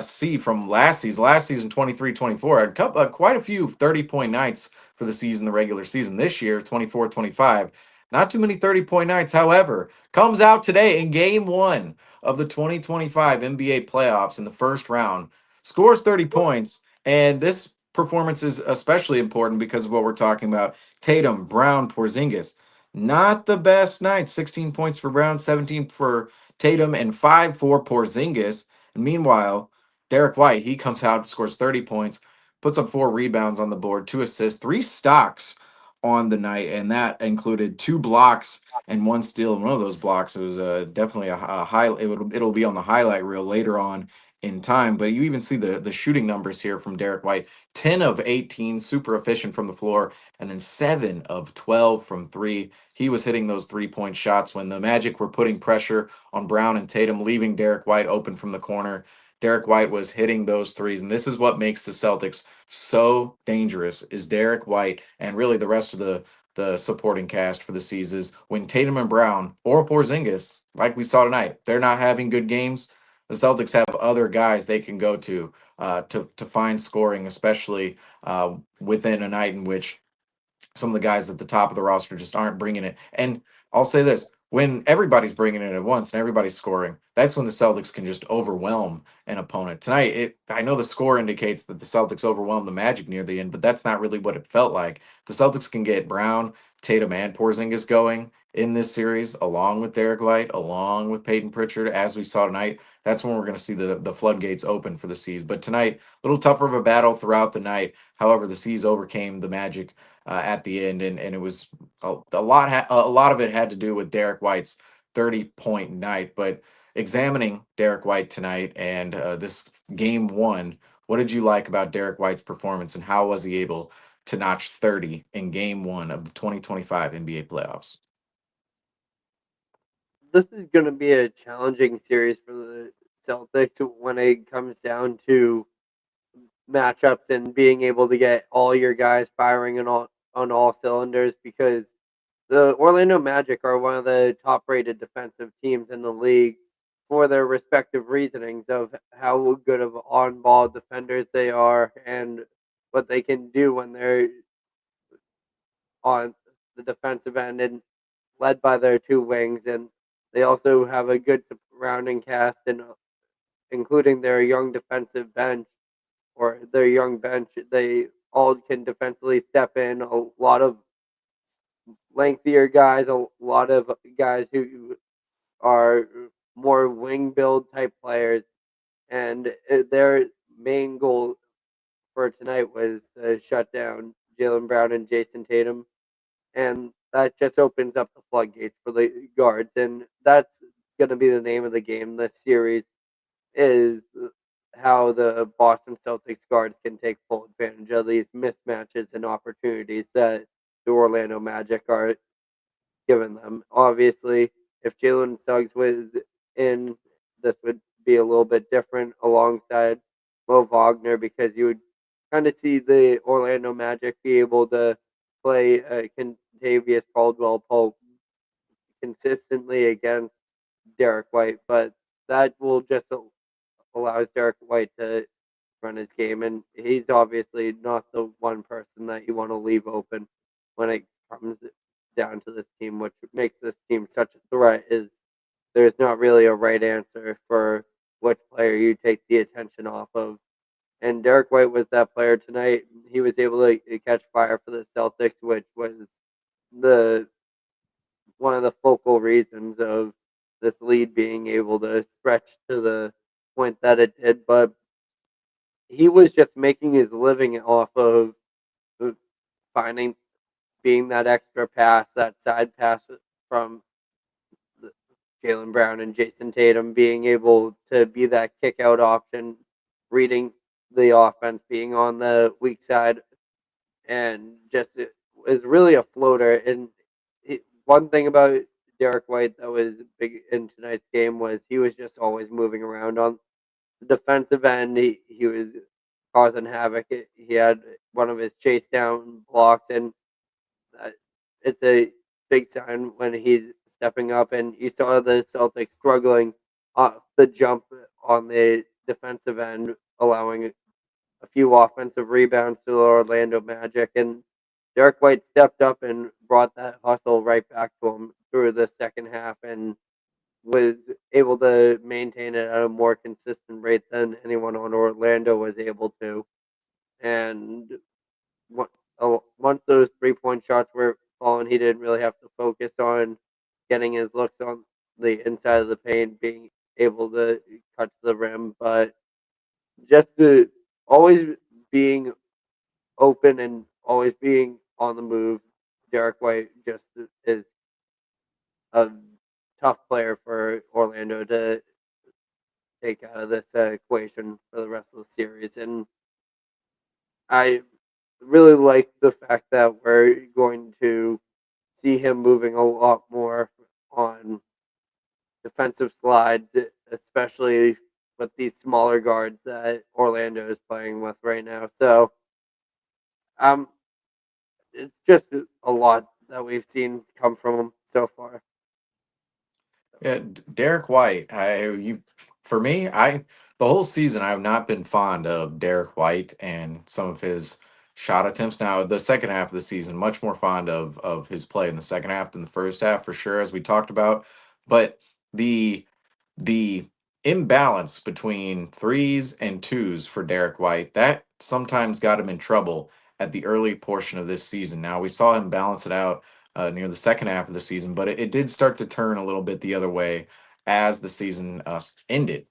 Speaker 6: see from last season. Last season, 23-24, had quite a few 30-point nights for the season, the regular season. This year, 24-25, not too many 30-point nights. However, comes out today in game 1 of the 2025 NBA playoffs in the first round, scores 30 points, and this performance is especially important because of what we're talking about. Tatum, Brown, Porzingis, not the best night. 16 points for Brown, 17 for Tatum, and 5 for Porzingis. And meanwhile, Derek White, he comes out, scores 30 points, puts up 4 rebounds on the board, 2 assists, 3 stocks on the night, and that included 2 blocks and 1 steal. And one of those blocks, it was definitely a high. It'll be on the highlight reel later on in time. But you even see the shooting numbers here from Derek White: 10 of 18, super efficient from the floor, and then 7 of 12 from 3. He was hitting those 3-point shots when the Magic were putting pressure on Brown and Tatum, leaving Derek White open from the corner. Derek White was hitting those threes, and this is what makes the Celtics so dangerous, is Derek White and really the rest of the supporting cast for the seasons. When Tatum and Brown or Porzingis, like we saw tonight, they're not having good games, the Celtics have other guys they can go to find scoring, especially within a night in which some of the guys at the top of the roster just aren't bringing it. And I'll say this: when everybody's bringing it at once and everybody's scoring, that's when the Celtics can just overwhelm an opponent. Tonight, I know the score indicates that the Celtics overwhelmed the Magic near the end, but that's not really what it felt like. The Celtics can get Brown, Tatum, and Porzingis going in this series, along with Derek White, along with Peyton Pritchard, as we saw tonight. That's when we're going to see the floodgates open for the Seas. But tonight, a little tougher of a battle throughout the night. However, the Seas overcame the Magic at the end, and it was a lot of it had to do with Derek White's 30-point night. But examining Derek White tonight and this game 1, what did you like about Derek White's performance, and how was he able to notch 30 in game 1 of the 2025 NBA playoffs?
Speaker 7: this is going to be a challenging series for the Celtics when it comes down to matchups and being able to get all your guys firing on all cylinders, because the Orlando Magic are one of the top-rated defensive teams in the league for their respective reasonings of how good of on-ball defenders they are and what they can do when they're on the defensive end and led by their two wings. And they also have a good surrounding cast, and including their young defensive bench or their young bench, they all can defensively step in. A lot of lengthier guys, a lot of guys who are more wing build type players, and their main goal for tonight was to shut down Jaylen Brown and Jason Tatum, and that just opens up the floodgates for the guards, and that's going to be the name of the game this series, is how the Boston Celtics guards can take full advantage of these mismatches and opportunities that the Orlando Magic are giving them. Obviously, if Jalen Suggs was in, this would be a little bit different alongside Mo Wagner, because you would kind of see the Orlando Magic be able to play Contavious Caldwell-Pope consistently against Derek White, but that will just allows Derek White to run his game, and he's obviously not the one person that you want to leave open when it comes down to this team. Which makes this team such a threat is there's not really a right answer for which player you take the attention off of. And Derek White was that player tonight. He was able to catch fire for the Celtics, which was the one of the focal reasons of this lead being able to stretch to the point that it did. But he was just making his living off of finding, being that extra pass, that side pass from Jaylen Brown and Jason Tatum, being able to be that kick out option, reading the offense, being on the weak side, and just is really a floater. And one thing about Derek White that was big in tonight's game was he was just always moving around on the defensive end. He was causing havoc. He had one of his chase down blocks, and it's a big sign when he's stepping up. And you saw the Celtics struggling off the jump on the defensive end, allowing a few offensive rebounds to the Orlando Magic. And Derek White stepped up and brought that hustle right back to him through the second half, and was able to maintain it at a more consistent rate than anyone on Orlando was able to. And once those 3-point shots were falling, he didn't really have to focus on getting his looks on the inside of the paint, being able to cut to the rim, but just always being open and always being on the move. Derek White just is a tough player for Orlando to take out of this equation for the rest of the series. And I really like the fact that we're going to see him moving a lot more on defensive slides, especially with these smaller guards that Orlando is playing with right now. So it's just a lot that we've seen come from him so far.
Speaker 6: Yeah, Derek White. For me, the whole season I have not been fond of Derek White and some of his shot attempts. Now, the second half of the season, much more fond of his play in the second half than the first half, for sure, as we talked about. But the imbalance between threes and twos for Derek White, that sometimes got him in trouble at the early portion of this season. Now, we saw him balance it out near the second half of the season, but it did start to turn a little bit the other way as the season ended.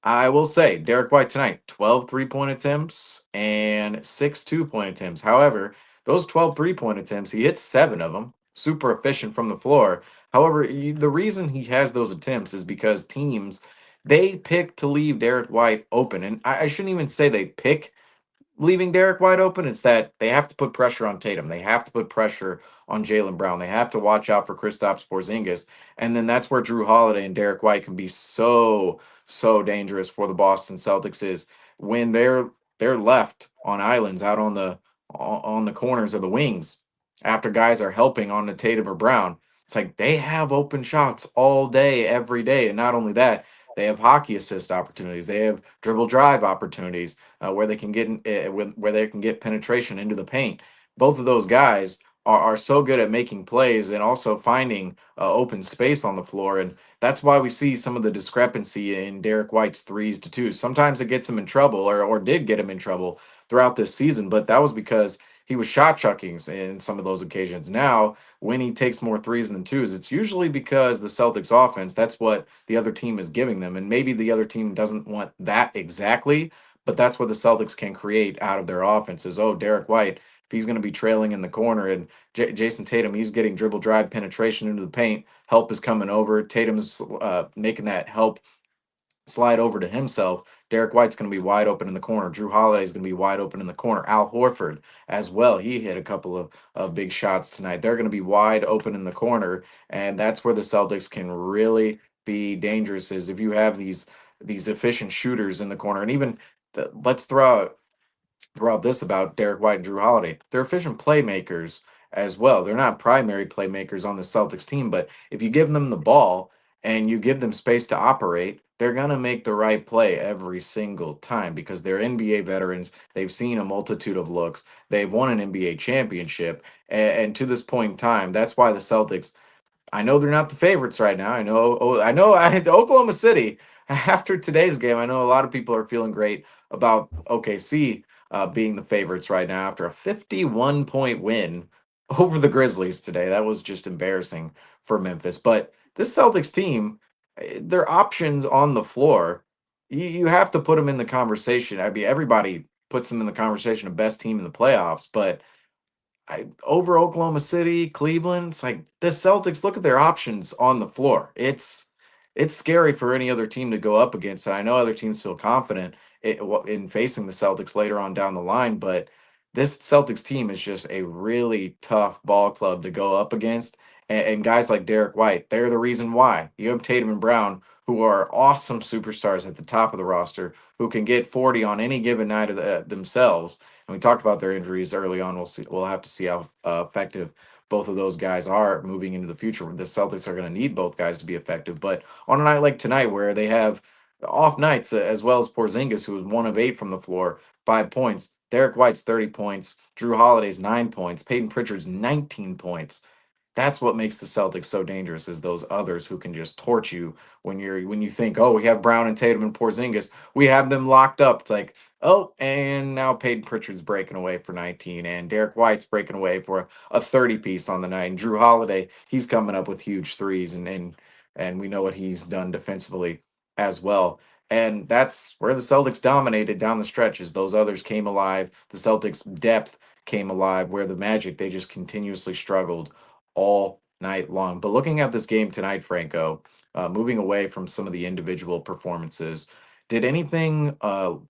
Speaker 6: I will say, Derek White tonight, 12 3-point attempts and 6 2-point attempts. However, those 12 3-point attempts, he hit 7 of them, super efficient from the floor. However, the reason he has those attempts is because teams, they pick to leave Derek White open. And I shouldn't even say they pick leaving Derek White open. It's that they have to put pressure on Tatum. They have to put pressure on Jaylen Brown. They have to watch out for Kristaps Porzingis. And then that's where Drew Holiday and Derek White can be so dangerous for the Boston Celtics is when they're left on islands out on the corners of the wings after guys are helping on the Tatum or Brown. It's like they have open shots all day, every day. And not only that, they have hockey assist opportunities. They have dribble drive opportunities where they can where they can get penetration into the paint. Both of those guys are so good at making plays and also finding open space on the floor. And that's why we see some of the discrepancy in Derek White's 3s to 2s. Sometimes it gets him in trouble or did get him in trouble throughout this season, but that was because he was shot chucking in some of those occasions. Now, when he takes more 3s than 2s, it's usually because the Celtics offense, that's what the other team is giving them. And maybe the other team doesn't want that exactly, but that's what the Celtics can create out of their offenses. Oh, Derek White, if he's going to be trailing in the corner and Jason Tatum, he's getting dribble drive penetration into the paint, help is coming over. Tatum's making that help slide over to himself. Derek White's going to be wide open in the corner. Drew Holiday is going to be wide open in the corner. Al Horford as well. He hit a couple of big shots tonight. They're going to be wide open in the corner, and that's where the Celtics can really be dangerous. Is if you have these efficient shooters in the corner, and even let's throw out this about Derek White and Drew Holiday. They're efficient playmakers as well. They're not primary playmakers on the Celtics team, but if you give them the ball and you give them space to operate, they're going to make the right play every single time because they're NBA veterans. They've seen a multitude of looks. They've won an NBA championship. And to this point in time, that's why the Celtics, I know they're not the favorites right now. Oklahoma City, after today's game, I know a lot of people are feeling great about OKC being the favorites right now after a 51-point win over the Grizzlies today. That was just embarrassing for Memphis. But this Celtics team, their options on the floor, you have to put them in the conversation. I mean, everybody puts them in the conversation of best team in the playoffs, but over Oklahoma City, Cleveland, it's like the Celtics, look at their options on the floor. It's scary for any other team to go up against. And I know other teams feel confident in facing the Celtics later on down the line, but this Celtics team is just a really tough ball club to go up against. And guys like Derek White, they're the reason why. You have Tatum and Brown, who are awesome superstars at the top of the roster, who can get 40 on any given night of themselves. And we talked about their injuries early on. We'll have to see how effective both of those guys are moving into the future. The Celtics are going to need both guys to be effective. But on a night like tonight, where they have off nights, as well as Porzingis, who was 1 of 8 from the floor, 5 points. Derek White's 30 points. Drew Holiday's 9 points. Peyton Pritchard's 19 points. That's what makes the Celtics so dangerous, is those others who can just torch you when you think, oh, we have Brown and Tatum and Porzingis, we have them locked up. It's like, oh, and now Peyton Pritchard's breaking away for 19, and Derek White's breaking away for a 30 piece on the night, and Drew Holiday, he's coming up with huge threes, and we know what he's done defensively as well. And that's where the Celtics dominated down the stretches. Those others came alive. The Celtics' depth came alive, where the Magic, they just continuously struggled all night long. But looking at this game tonight, Franco, moving away from some of the individual performances, did anything,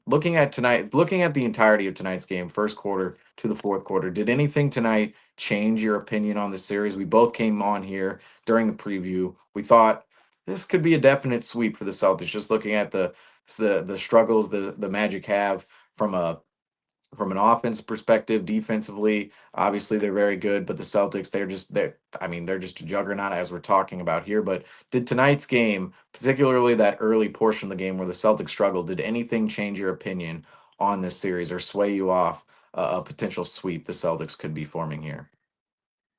Speaker 6: looking at the entirety of tonight's game, first quarter to the fourth quarter, did anything tonight change your opinion on the series? We both came on here during the preview. We thought this could be a definite sweep for the Celtics, just looking at the struggles the Magic have from an offensive perspective. Defensively, obviously they're very good, but the Celtics, they're just a juggernaut, as we're talking about here. But did tonight's game, particularly that early portion of the game where the Celtics struggled, did anything change your opinion on this series or sway you off a potential sweep the Celtics could be forming here?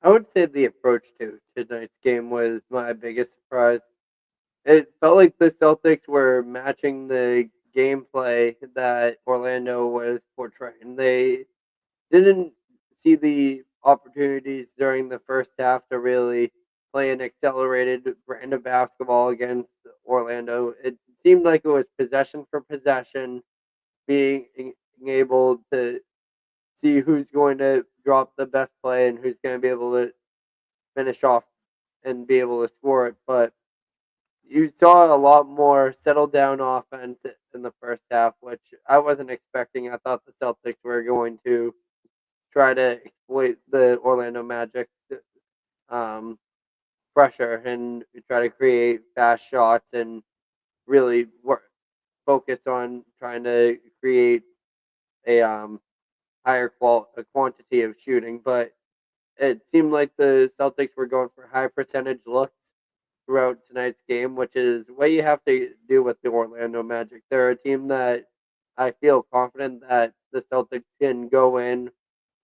Speaker 7: I would say the approach to tonight's game was my biggest surprise. It felt like the Celtics were matching the gameplay that Orlando was portraying. They didn't see the opportunities during the first half to really play an accelerated brand of basketball against Orlando. It seemed like it was possession for possession, being able to see who's going to drop the best play and who's going to be able to finish off and be able to score it. But you saw a lot more settled down offense in the first half, which I wasn't expecting. I thought the Celtics were going to try to exploit the Orlando Magic um, pressure and try to create fast shots and really focus on trying to create a a quantity of shooting. But it seemed like the Celtics were going for high percentage looks throughout tonight's game, which is what you have to do with the Orlando Magic. They're a team that I feel confident that the Celtics can go in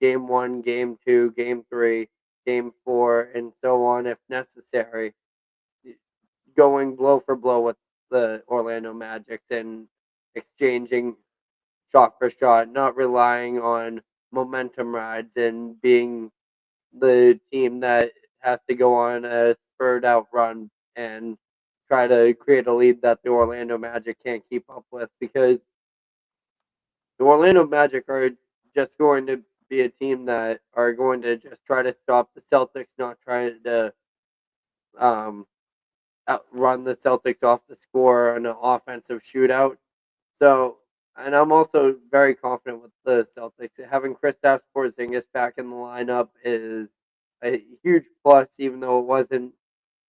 Speaker 7: game one, game two, game three, game four, and so on if necessary, going blow for blow with the Orlando Magic and exchanging shot for shot, not relying on momentum rides and being the team that has to go on a spurred out run and try to create a lead that the Orlando Magic can't keep up with, because the Orlando Magic are just going to be a team that are going to just try to stop the Celtics, not trying to um, outrun the Celtics off the score in an offensive shootout. So, and I'm also very confident with the Celtics. Having Kristaps Porzingis back in the lineup is a huge plus, even though it wasn't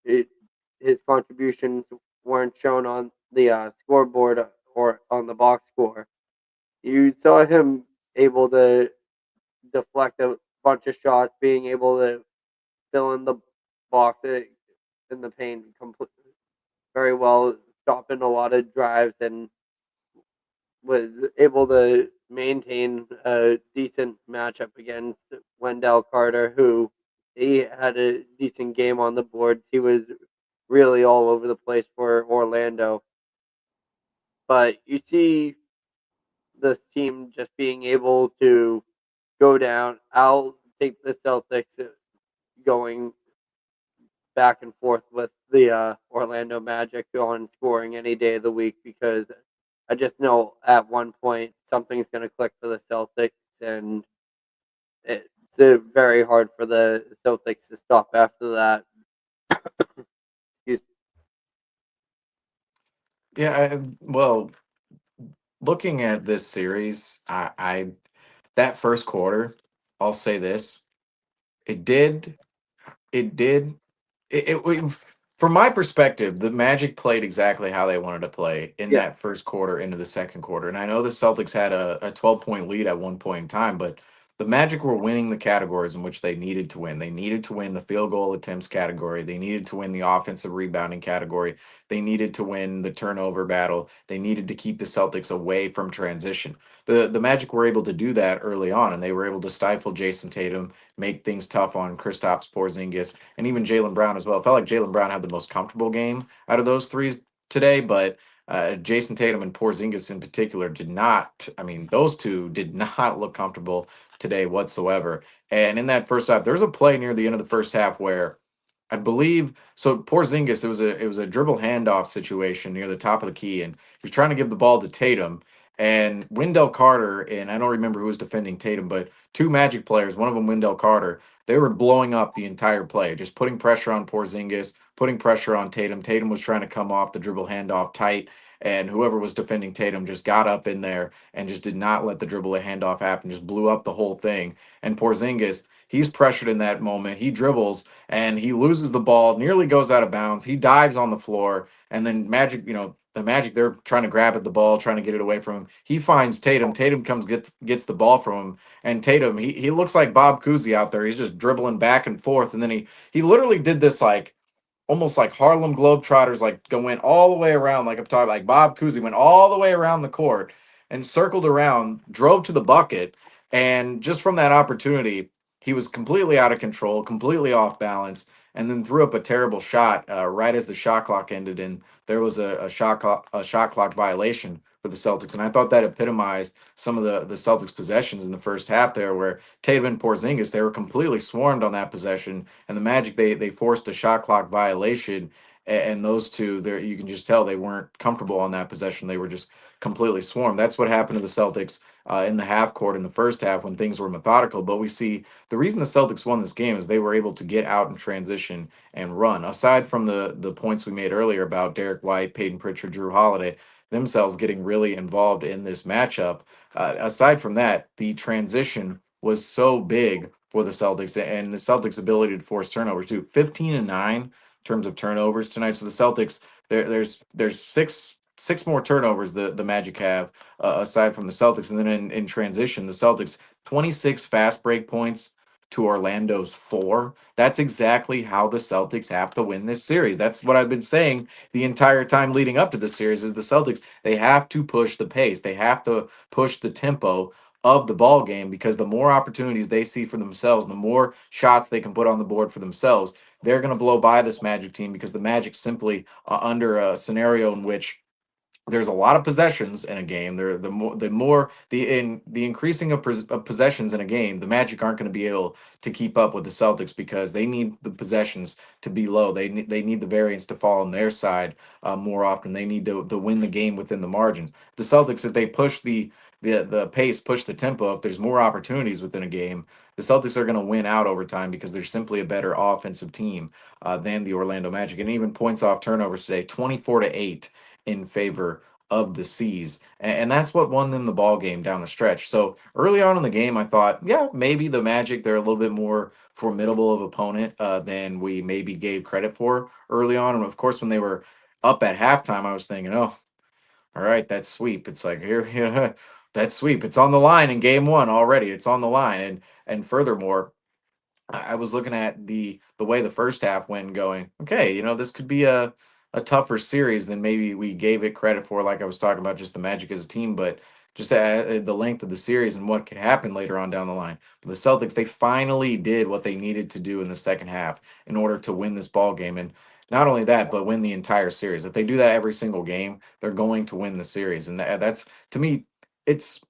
Speaker 7: his contributions weren't shown on the scoreboard or on the box score. You saw him able to deflect a bunch of shots, being able to fill in the box in the paint very well, stopping a lot of drives, and was able to maintain a decent matchup against Wendell Carter, who he had a decent game on the boards. He was really all over the place for Orlando. But you see this team just being able to go down. I'll take the Celtics going back and forth with the Orlando Magic on scoring any day of the week, because I just know at one point something's going to click for the Celtics, and it's very hard for the Celtics to stop after that. Excuse
Speaker 6: Yeah, well, looking at this series, I that first quarter, I'll say this: it did, it did, from my perspective, the Magic played exactly how they wanted to play in
Speaker 7: Yeah,
Speaker 6: that first quarter into the second quarter. And I know the Celtics had a 12-point lead at one point in time, but the Magic were winning the categories in which they needed to win. They needed to win the field goal attempts category. They needed to win the offensive rebounding category. They needed to win the turnover battle. They needed to keep the Celtics away from transition. The Magic were able to do that early on, and they were able to stifle Jason Tatum, make things tough on Kristaps Porzingis, and even Jaylen Brown as well. It felt like Jaylen Brown had the most comfortable game out of those three today, but Jason Tatum and Porzingis in particular did not. I mean, those two did not look comfortable today whatsoever. And in that first half, there was a play near the end of the first half where I believe so. Porzingis, it was a dribble handoff situation near the top of the key, and he was trying to give the ball to Tatum. And Wendell Carter, and I don't remember who was defending Tatum, but two Magic players, one of them Wendell Carter, they were blowing up the entire play, just putting pressure on Porzingis, putting pressure on Tatum. Tatum was trying to come off the dribble handoff tight, and whoever was defending Tatum just got up in there and just did not let the dribble handoff happen, just blew up the whole thing. And Porzingis, he's pressured in that moment. He dribbles and he loses the ball, nearly goes out of bounds. He dives on the floor, and then Magic, the Magic, they're trying to grab at the ball, trying to get it away from him. He finds Tatum. Tatum comes gets the ball from him, and Tatum, he looks like Bob Cousy out there. He's just dribbling back and forth, and then he literally did this like almost like Harlem Globetrotters, like went all the way around, like I'm talking like Bob Cousy went all the way around the court and circled around, drove to the bucket, and just from that opportunity, he was completely out of control, completely off balance, and then threw up a terrible shot right as the shot clock ended, and there was a shot clock violation for the Celtics, and I thought that epitomized some of the Celtics possessions in the first half there, where Tatum and Porzingis, they were completely swarmed on that possession, and the Magic, they forced a shot clock violation, and those two there, you can just tell they weren't comfortable on that possession. They were just completely swarmed. That's what happened to the Celtics in the half court in the first half when things were methodical. But we see the reason the Celtics won this game is they were able to get out in transition and run. Aside from the points we made earlier about Derek White, Peyton Pritchard, Drew Holiday themselves getting really involved in this matchup, aside from that, the transition was so big for the Celtics and the Celtics' ability to force turnovers too. 15-9 in terms of turnovers tonight. So the Celtics, there's six more turnovers the Magic have aside from the Celtics, and then in transition, the Celtics 26 fast break points to Orlando's 4. That's exactly how the Celtics have to win this series. That's what I've been saying the entire time leading up to this series is the Celtics, they have to push the pace. They have to push the tempo of the ball game because the more opportunities they see for themselves, the more shots they can put on the board for themselves, they're going to blow by this Magic team because the Magic simply under a scenario in which there's a lot of possessions in a game. The increasing of possessions in a game, the Magic aren't going to be able to keep up with the Celtics because they need the possessions to be low. They need the variance to fall on their side more often. They need to win the game within the margin. The Celtics, if they push the pace, push the tempo, if there's more opportunities within a game, the Celtics are going to win out over time because they're simply a better offensive team than the Orlando Magic. And even points off turnovers today, 24-8 in favor of the C's. And that's what won them the ball game down the stretch. So early on in the game, I thought, yeah, maybe the Magic, they're a little bit more formidable of opponent than we maybe gave credit for early on. And of course, when they were up at halftime, I was thinking, oh, all right, that's sweep. It's like here, that sweep. It's on the line in game one already. It's on the line. And furthermore, I was looking at the way the first half went and going, okay, this could be a tougher series than maybe we gave it credit for, like I was talking about just the Magic as a team, but just the length of the series and what could happen later on down the line. But the Celtics, they finally did what they needed to do in the second half in order to win this ball game. And not only that, but win the entire series. If they do that every single game, they're going to win the series. And that's to me, it's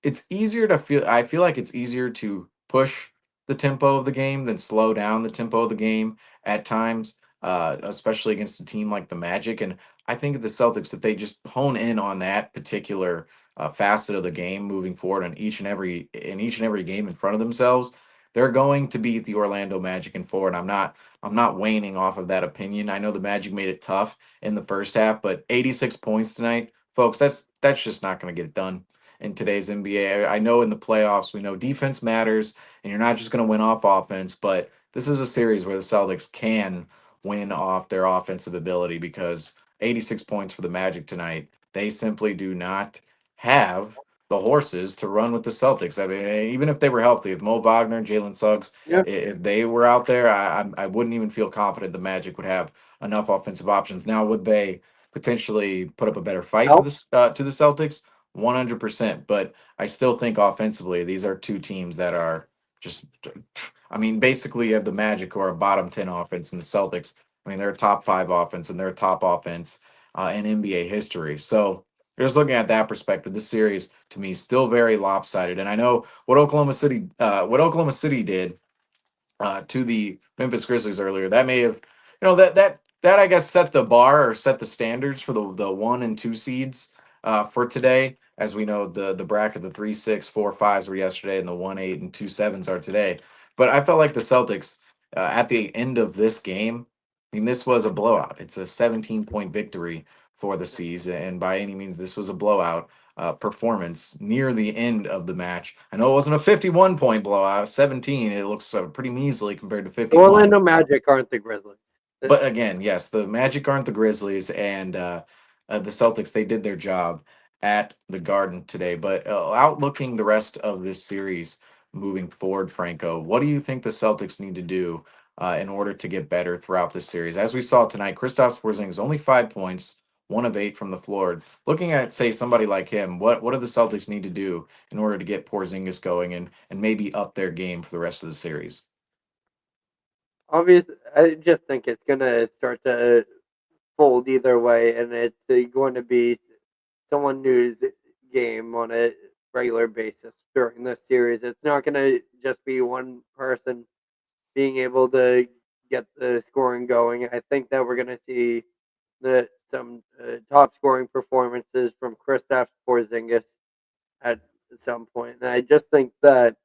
Speaker 6: it's easier to feel I feel like it's easier to push the tempo of the game than slow down the tempo of the game at times, especially against a team like the Magic. And I think the Celtics, if they just hone in on that particular facet of the game moving forward on each and every game in front of themselves, they're going to beat the Orlando Magic in four. And I'm not waning off of that opinion. I know the Magic made it tough in the first half, but 86 points tonight, folks, that's just not going to get it done in today's NBA. I know in the playoffs, we know defense matters and you're not just going to win off offense, but this is a series where the Celtics can win off their offensive ability because 86 points for the Magic tonight, they simply do not have the horses to run with the Celtics. I mean, even if they were healthy, if Mo Wagner, Jalen Suggs,
Speaker 7: Yeah.
Speaker 6: if they were out there, I wouldn't even feel confident the Magic would have enough offensive options. Now, would they potentially put up a better fight for
Speaker 7: Help.
Speaker 6: this to the Celtics? 100%. But I still think offensively, these are two teams that are just, I mean, basically you have the Magic who are a bottom 10 offense and the Celtics. I mean, they're a top 5 offense and they're a top offense in NBA history. So just looking at that perspective, this series to me is still very lopsided. And I know what Oklahoma City did to the Memphis Grizzlies earlier. That may have, that I guess set the bar or set the standards for the 1 and 2 seeds for today. As we know, the bracket, the 3, 6, 4, 5s were yesterday, and the 1, 8, and 2, 7s are today. But I felt like the Celtics at the end of this game, I mean, this was a blowout. It's a 17-point victory for the C's, and by any means, this was a blowout performance near the end of the match. I know it wasn't a 51-point blowout, 17. It looks pretty measly compared to
Speaker 7: The
Speaker 6: 51.
Speaker 7: Orlando Magic aren't the Grizzlies.
Speaker 6: But again, yes, the Magic aren't the Grizzlies, and the Celtics, they did their job at the Garden today. But outlooking the rest of this series moving forward, Franco, what do you think the Celtics need to do in order to get better throughout this series? As we saw tonight, Kristaps Porzingis only 5 points, 1 of 8 from the floor. Looking at, say, somebody like him, what do the Celtics need to do in order to get Porzingis going and maybe up their game for the rest of the series?
Speaker 7: Obviously, I just think it's going to start to fold either way, and it's going to be someone new's game on a regular basis during this series. It's not going to just be one person being able to get the scoring going. I think that we're going to see some top scoring performances from Kristaps Porzingis at at some point. And I just think that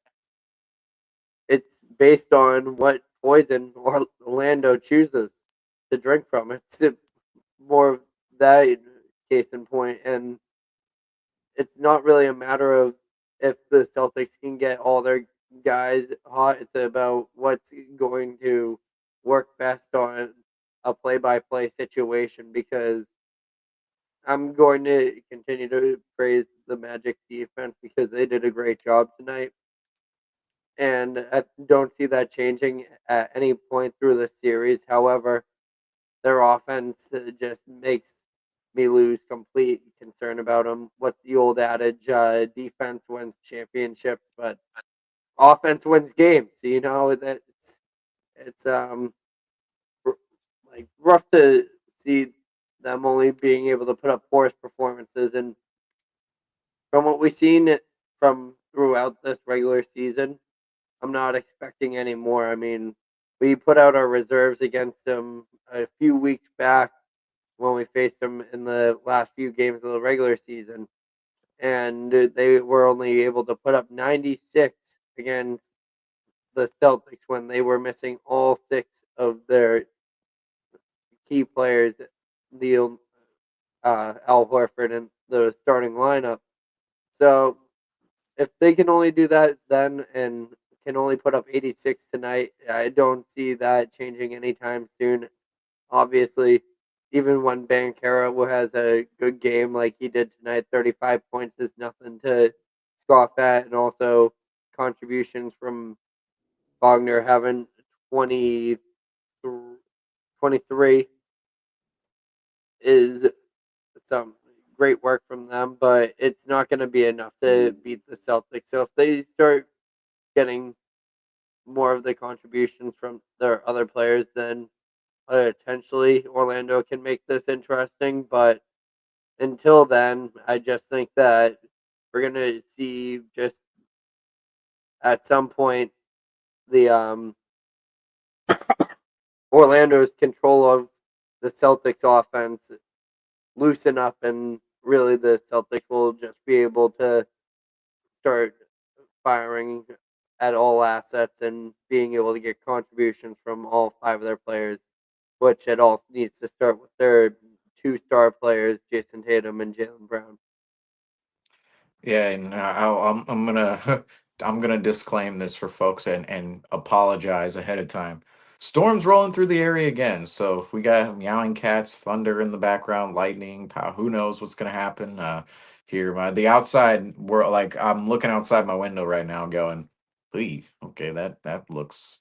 Speaker 7: it's based on what poison Orlando chooses to drink from. It's more of that case in point, and it's not really a matter of if the Celtics can get all their guys hot. It's about what's going to work best on a play-by-play situation, because I'm going to continue to praise the Magic defense because they did a great job tonight. And I don't see that changing at any point through the series. However, their offense just makes me lose complete concern about them. What's the old adage? Defense wins championships, but offense wins games. You know that it's like rough to see them only being able to put up poor performances. And from what we've seen from throughout this regular season, I'm not expecting any more. I mean, we put out our reserves against them a few weeks back when we faced them in the last few games of the regular season, and they were only able to put up 96 against the Celtics when they were missing all 6 of their key players, Neil, Al Horford, and the starting lineup. So if they can only do that then and can only put up 86 tonight, I don't see that changing anytime soon. Obviously, even when Banchero has a good game like he did tonight, 35 points is nothing to scoff at, and also contributions from Wagner having 23 is some great work from them, but it's not going to be enough to beat the Celtics. So if they start getting more of the contributions from their other players, then potentially Orlando can make this interesting. But until then, I just think that we're going to see just at some point the Orlando's control of the Celtics offense loosen up, and really the Celtics will just be able to start firing at all assets and being able to get contributions from all 5 of their players, which it all needs to start with their 2 star players, Jason Tatum and Jaylen Brown.
Speaker 6: Yeah, and I'm gonna I'm gonna disclaim this for folks and apologize ahead of time. Storms rolling through the area again, so if we got meowing cats, thunder in the background, lightning, pow, who knows what's gonna happen here. The outside world, like I'm looking outside my window right now, going, "Hey, okay, that looks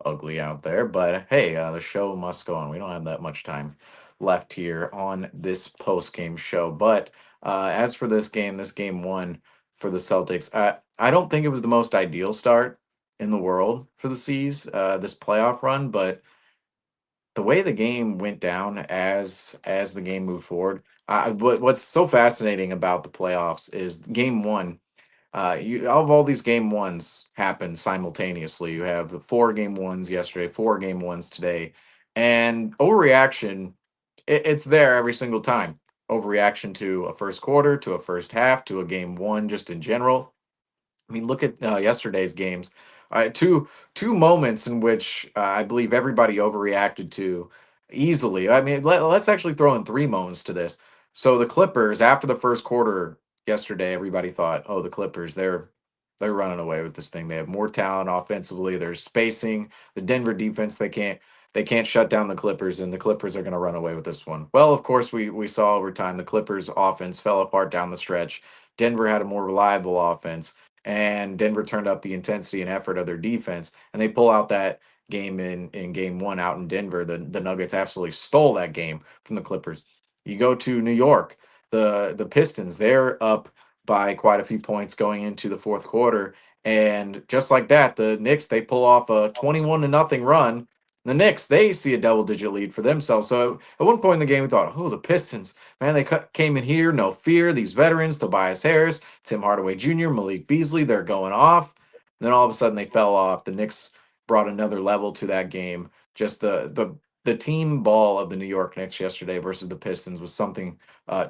Speaker 6: ugly out there." But hey, the show must go on. We don't have that much time left here on this post game show. But as for this game 1 for the Celtics, I don't think it was the most ideal start in the world for the C's this playoff run, but the way the game went down as the game moved forward, what's so fascinating about the playoffs is game 1. You all these game 1s happen simultaneously. You have the 4 game 1s yesterday, 4 game 1s today, and overreaction. It's there every single time. Overreaction to a first quarter, to a first half, to a game 1, just in general. I mean, look at yesterday's games. Two moments in which I believe everybody overreacted to easily. I mean, let's actually throw in 3 moments to this. So the Clippers, after the first quarter yesterday, everybody thought, "Oh, the Clippers, they're running away with this thing. They have more talent offensively. There's spacing. The Denver defense, they can't shut down the Clippers, and the Clippers are going to run away with this one." Well, of course, we saw over time the Clippers offense fell apart down the stretch. Denver had a more reliable offense, and Denver turned up the intensity and effort of their defense, and they pull out that game in game 1 out in Denver. The Nuggets absolutely stole that game from the Clippers. You go to New York, the Pistons, they're up by quite a few points going into the fourth quarter, and just like that, the Knicks, they pull off a 21-0 run. The Knicks, they see a double-digit lead for themselves. So at one point in the game, we thought, "Oh, the Pistons, man, they came in here, no fear. These veterans, Tobias Harris, Tim Hardaway Jr., Malik Beasley, they're going off." And then all of a sudden, they fell off. The Knicks brought another level to that game. Just the the team ball of the New York Knicks yesterday versus the Pistons was something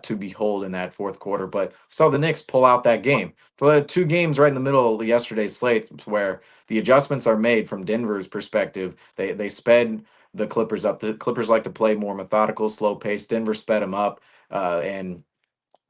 Speaker 6: to behold in that fourth quarter. But saw the Knicks pull out that game. So, 2 games right in the middle of yesterday's slate where the adjustments are made from Denver's perspective. They sped the Clippers up. The Clippers like to play more methodical, slow pace. Denver sped them up, and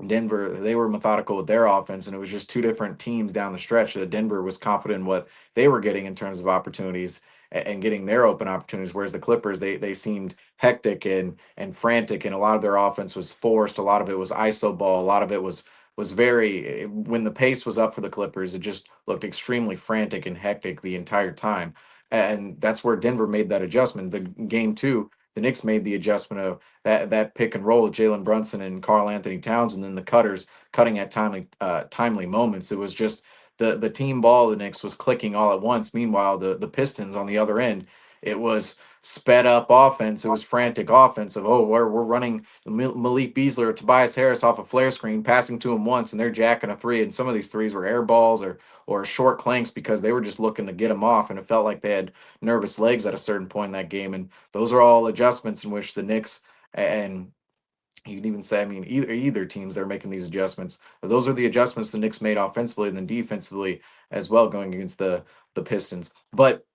Speaker 6: Denver, they were methodical with their offense, and it was just 2 different teams down the stretch. That Denver was confident in what they were getting in terms of opportunities and getting their open opportunities, whereas the Clippers, they seemed hectic and frantic, and a lot of their offense was forced. A lot of it was iso ball. A lot of it was very when the pace was up for the Clippers, it just looked extremely frantic and hectic the entire time, and that's where Denver made that adjustment. The game two, the Knicks made the adjustment of that pick and roll with Jalen Brunson and Karl Anthony Towns, and then the cutters cutting at timely moments. It was just the team ball of the Knicks was clicking all at once. Meanwhile, the Pistons on the other end, it was sped up offense. It was frantic offense of, we're running Malik Beasley or Tobias Harris off a flare screen, passing to him once, and they're jacking a three. And some of these threes were air balls or short clanks because they were just looking to get them off, and it felt like they had nervous legs at a certain point in that game. And those are all adjustments in which the Knicks and you can even say, I mean, either teams they're making these adjustments. But those are the adjustments the Knicks made offensively and then defensively as well, going against the Pistons. But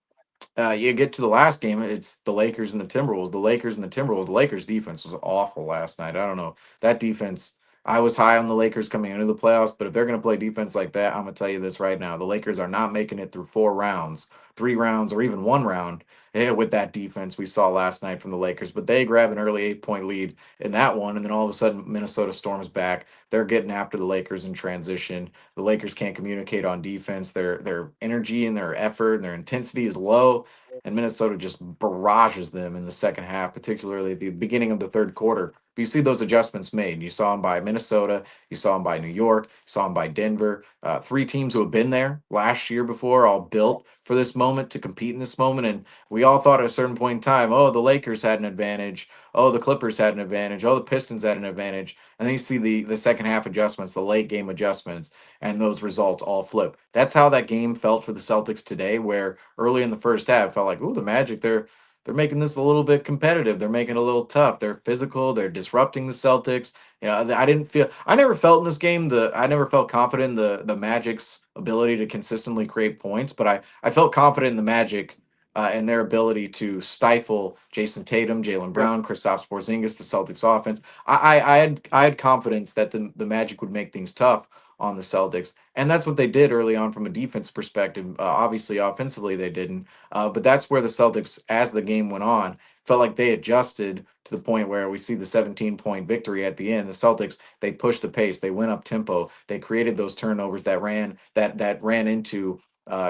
Speaker 6: you get to the last game, it's the Lakers and the Timberwolves. The Lakers defense was awful last night. I don't know. That defense, I was high on the Lakers coming into the playoffs, but if they're going to play defense like that, I'm going to tell you this right now. The Lakers are not making it through 4 rounds, 3 rounds, or even 1 round with that defense we saw last night from the Lakers. But they grab an early 8-point lead in that one, and then all of a sudden Minnesota storms back. They're getting after the Lakers in transition. The Lakers can't communicate on defense. Their energy and their effort and their intensity is low, and Minnesota just barrages them in the second half, particularly at the beginning of the third quarter. But you see those adjustments made. You saw them by Minnesota, you saw them by New York, you saw them by Denver. 3 teams who have been there last year before, all built for this moment to compete in this moment. And we all thought at a certain point in time, the Lakers had an advantage. The Clippers had an advantage. The Pistons had an advantage. And then you see the second half adjustments, the late game adjustments, and those results all flip. That's how that game felt for the Celtics today, where early in the first half, it felt like, the Magic, they're making this a little bit competitive. They're making it a little tough. They're physical. They're disrupting the Celtics. I never felt in this game I never felt confident in the Magic's ability to consistently create points, but I felt confident in the Magic and their ability to stifle Jason Tatum, Jaylen Brown, Kristaps Porzingis, the Celtics offense. I had confidence that the Magic would make things tough on the Celtics, and that's what they did early on from a defense perspective. Obviously, offensively they didn't, but that's where the Celtics, as the game went on, felt like they adjusted to the point where we see the 17-point victory at the end. The Celtics, they pushed the pace, they went up tempo, they created those turnovers that ran into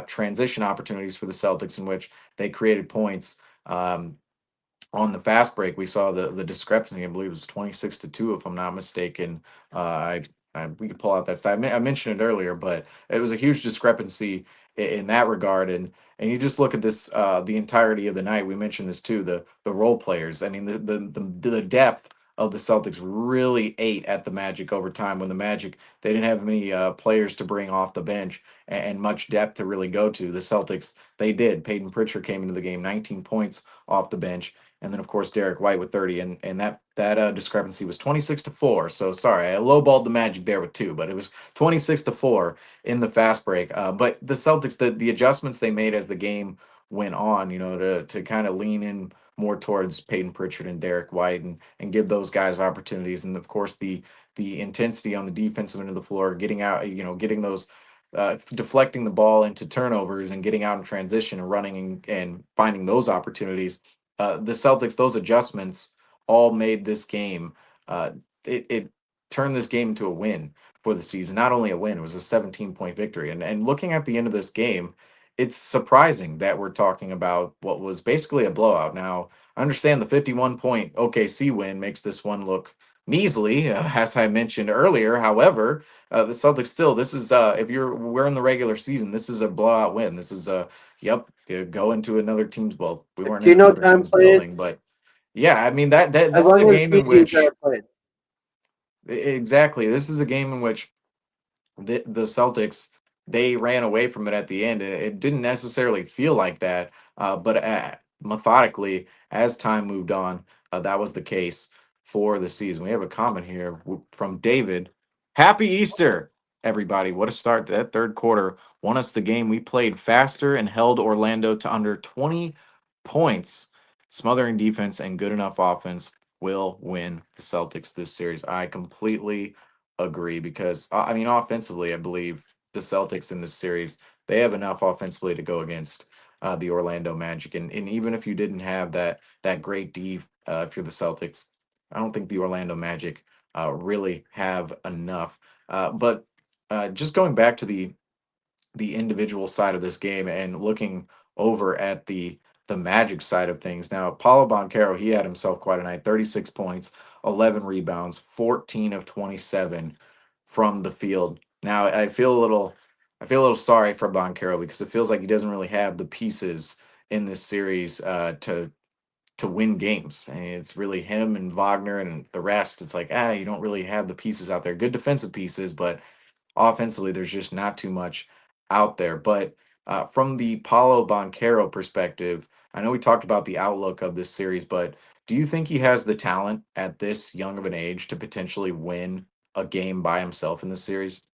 Speaker 6: transition opportunities for the Celtics, in which they created points. On the fast break, we saw the discrepancy. I believe it was 26-2, if I'm not mistaken. We could pull out that stat. I mentioned it earlier, but it was a huge discrepancy in that regard. And you just look at this, the entirety of the night. We mentioned this too. The role players. I mean, the depth of the Celtics really ate at the Magic over time. When the Magic, they didn't have many players to bring off the bench and much depth to really go to. The Celtics, they did. Peyton Pritchard came into the game, 19 points off the bench. And then, of course, Derek White with 30, and that discrepancy was 26-4. So sorry, I lowballed the Magic there with 2, but it was 26-4 in the fast break. But the Celtics, the adjustments they made as the game went on, to kind of lean in more towards Peyton Pritchard and Derek White and give those guys opportunities, and of course the intensity on the defensive end of the floor, getting out, getting those. Deflecting the ball into turnovers and getting out in transition and running and finding those opportunities. The Celtics, those adjustments all made this game. It turned this game into a win for the season. Not only a win, it was a 17-point victory. And looking at the end of this game, it's surprising that we're talking about what was basically a blowout. Now, I understand the 51-point OKC win makes this one look measly, as I mentioned earlier. However, the Celtics still, this is we're in the regular season, this is a blowout win. This is to go into another team's, well, we weren't in another team's building, but yeah, I mean that this is a game in which exactly, this is a game in which the Celtics, they ran away from it at the end. It didn't necessarily feel like that, but methodically, as time moved on, that was the case for the season. We have a comment here from David. Happy Easter, everybody. What a start. That third quarter won us the game. We played faster and held Orlando to under 20 points. Smothering defense and good enough offense will win the Celtics this series. I completely agree because, I mean, offensively, I believe the Celtics in this series, they have enough offensively to go against the Orlando Magic. And even if you didn't have that great D, if you're the Celtics, I don't think the Orlando Magic really have enough. But just going back to the individual side of this game and looking over at the Magic side of things. Now, Paulo Banchero, he had himself quite a night. 36 points, 11 rebounds, 14 of 27 from the field. Now, I feel a little sorry for Banchero because it feels like he doesn't really have the pieces in this series to win games. And it's really him and Wagner and the rest. It's like, you don't really have the pieces out there. Good defensive pieces, but offensively, there's just not too much out there. But from the Paulo Banchero perspective, I know we talked about the outlook of this series, but do you think he has the talent at this young of an age to potentially win a game by himself in this series?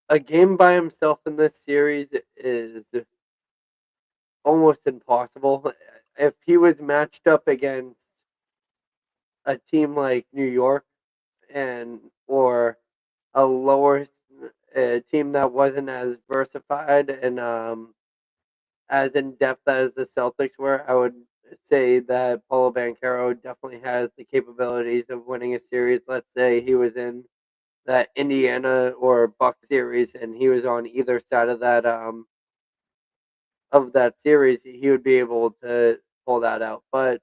Speaker 7: A game by himself in this series is almost impossible. If he was matched up against a team like New York and or a lower team that wasn't as versified and as in depth as the Celtics were, I would say that Paulo Banchero definitely has the capabilities of winning a series. Let's say he was in that Indiana or Buck series and he was on either side of that series, he would be able to pull that out. But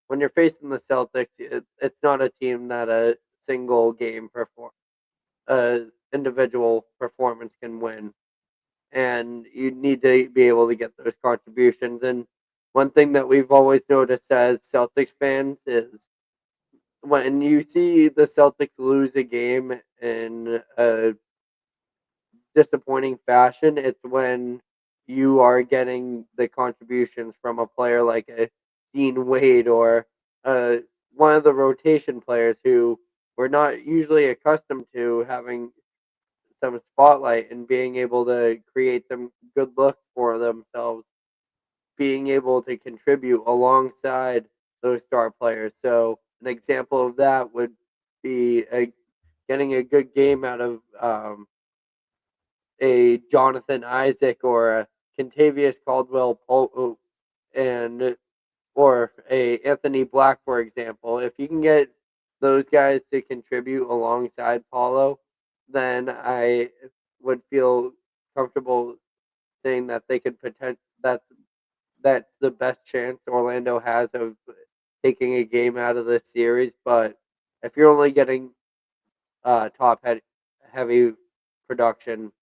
Speaker 7: when you're facing the Celtics, it's not a team that a single game individual performance can win, and you need to be able to get those contributions. And one thing that we've always noticed as Celtics fans is when you see the Celtics lose a game in a disappointing fashion, it's when you are getting the contributions from a player like a Dean Wade or uh, one of the rotation players who we're not usually accustomed to having some spotlight and being able to create some good looks for themselves, being able to contribute alongside those star players. So an example of that would be getting a good game out of a Jonathan Isaac or a Contavious Caldwell Pope and or a Anthony Black, for example. If you can get those guys to contribute alongside Paulo, then I would feel comfortable saying that they could that's the best chance Orlando has of taking a game out of this series. But if you're only getting heavy production,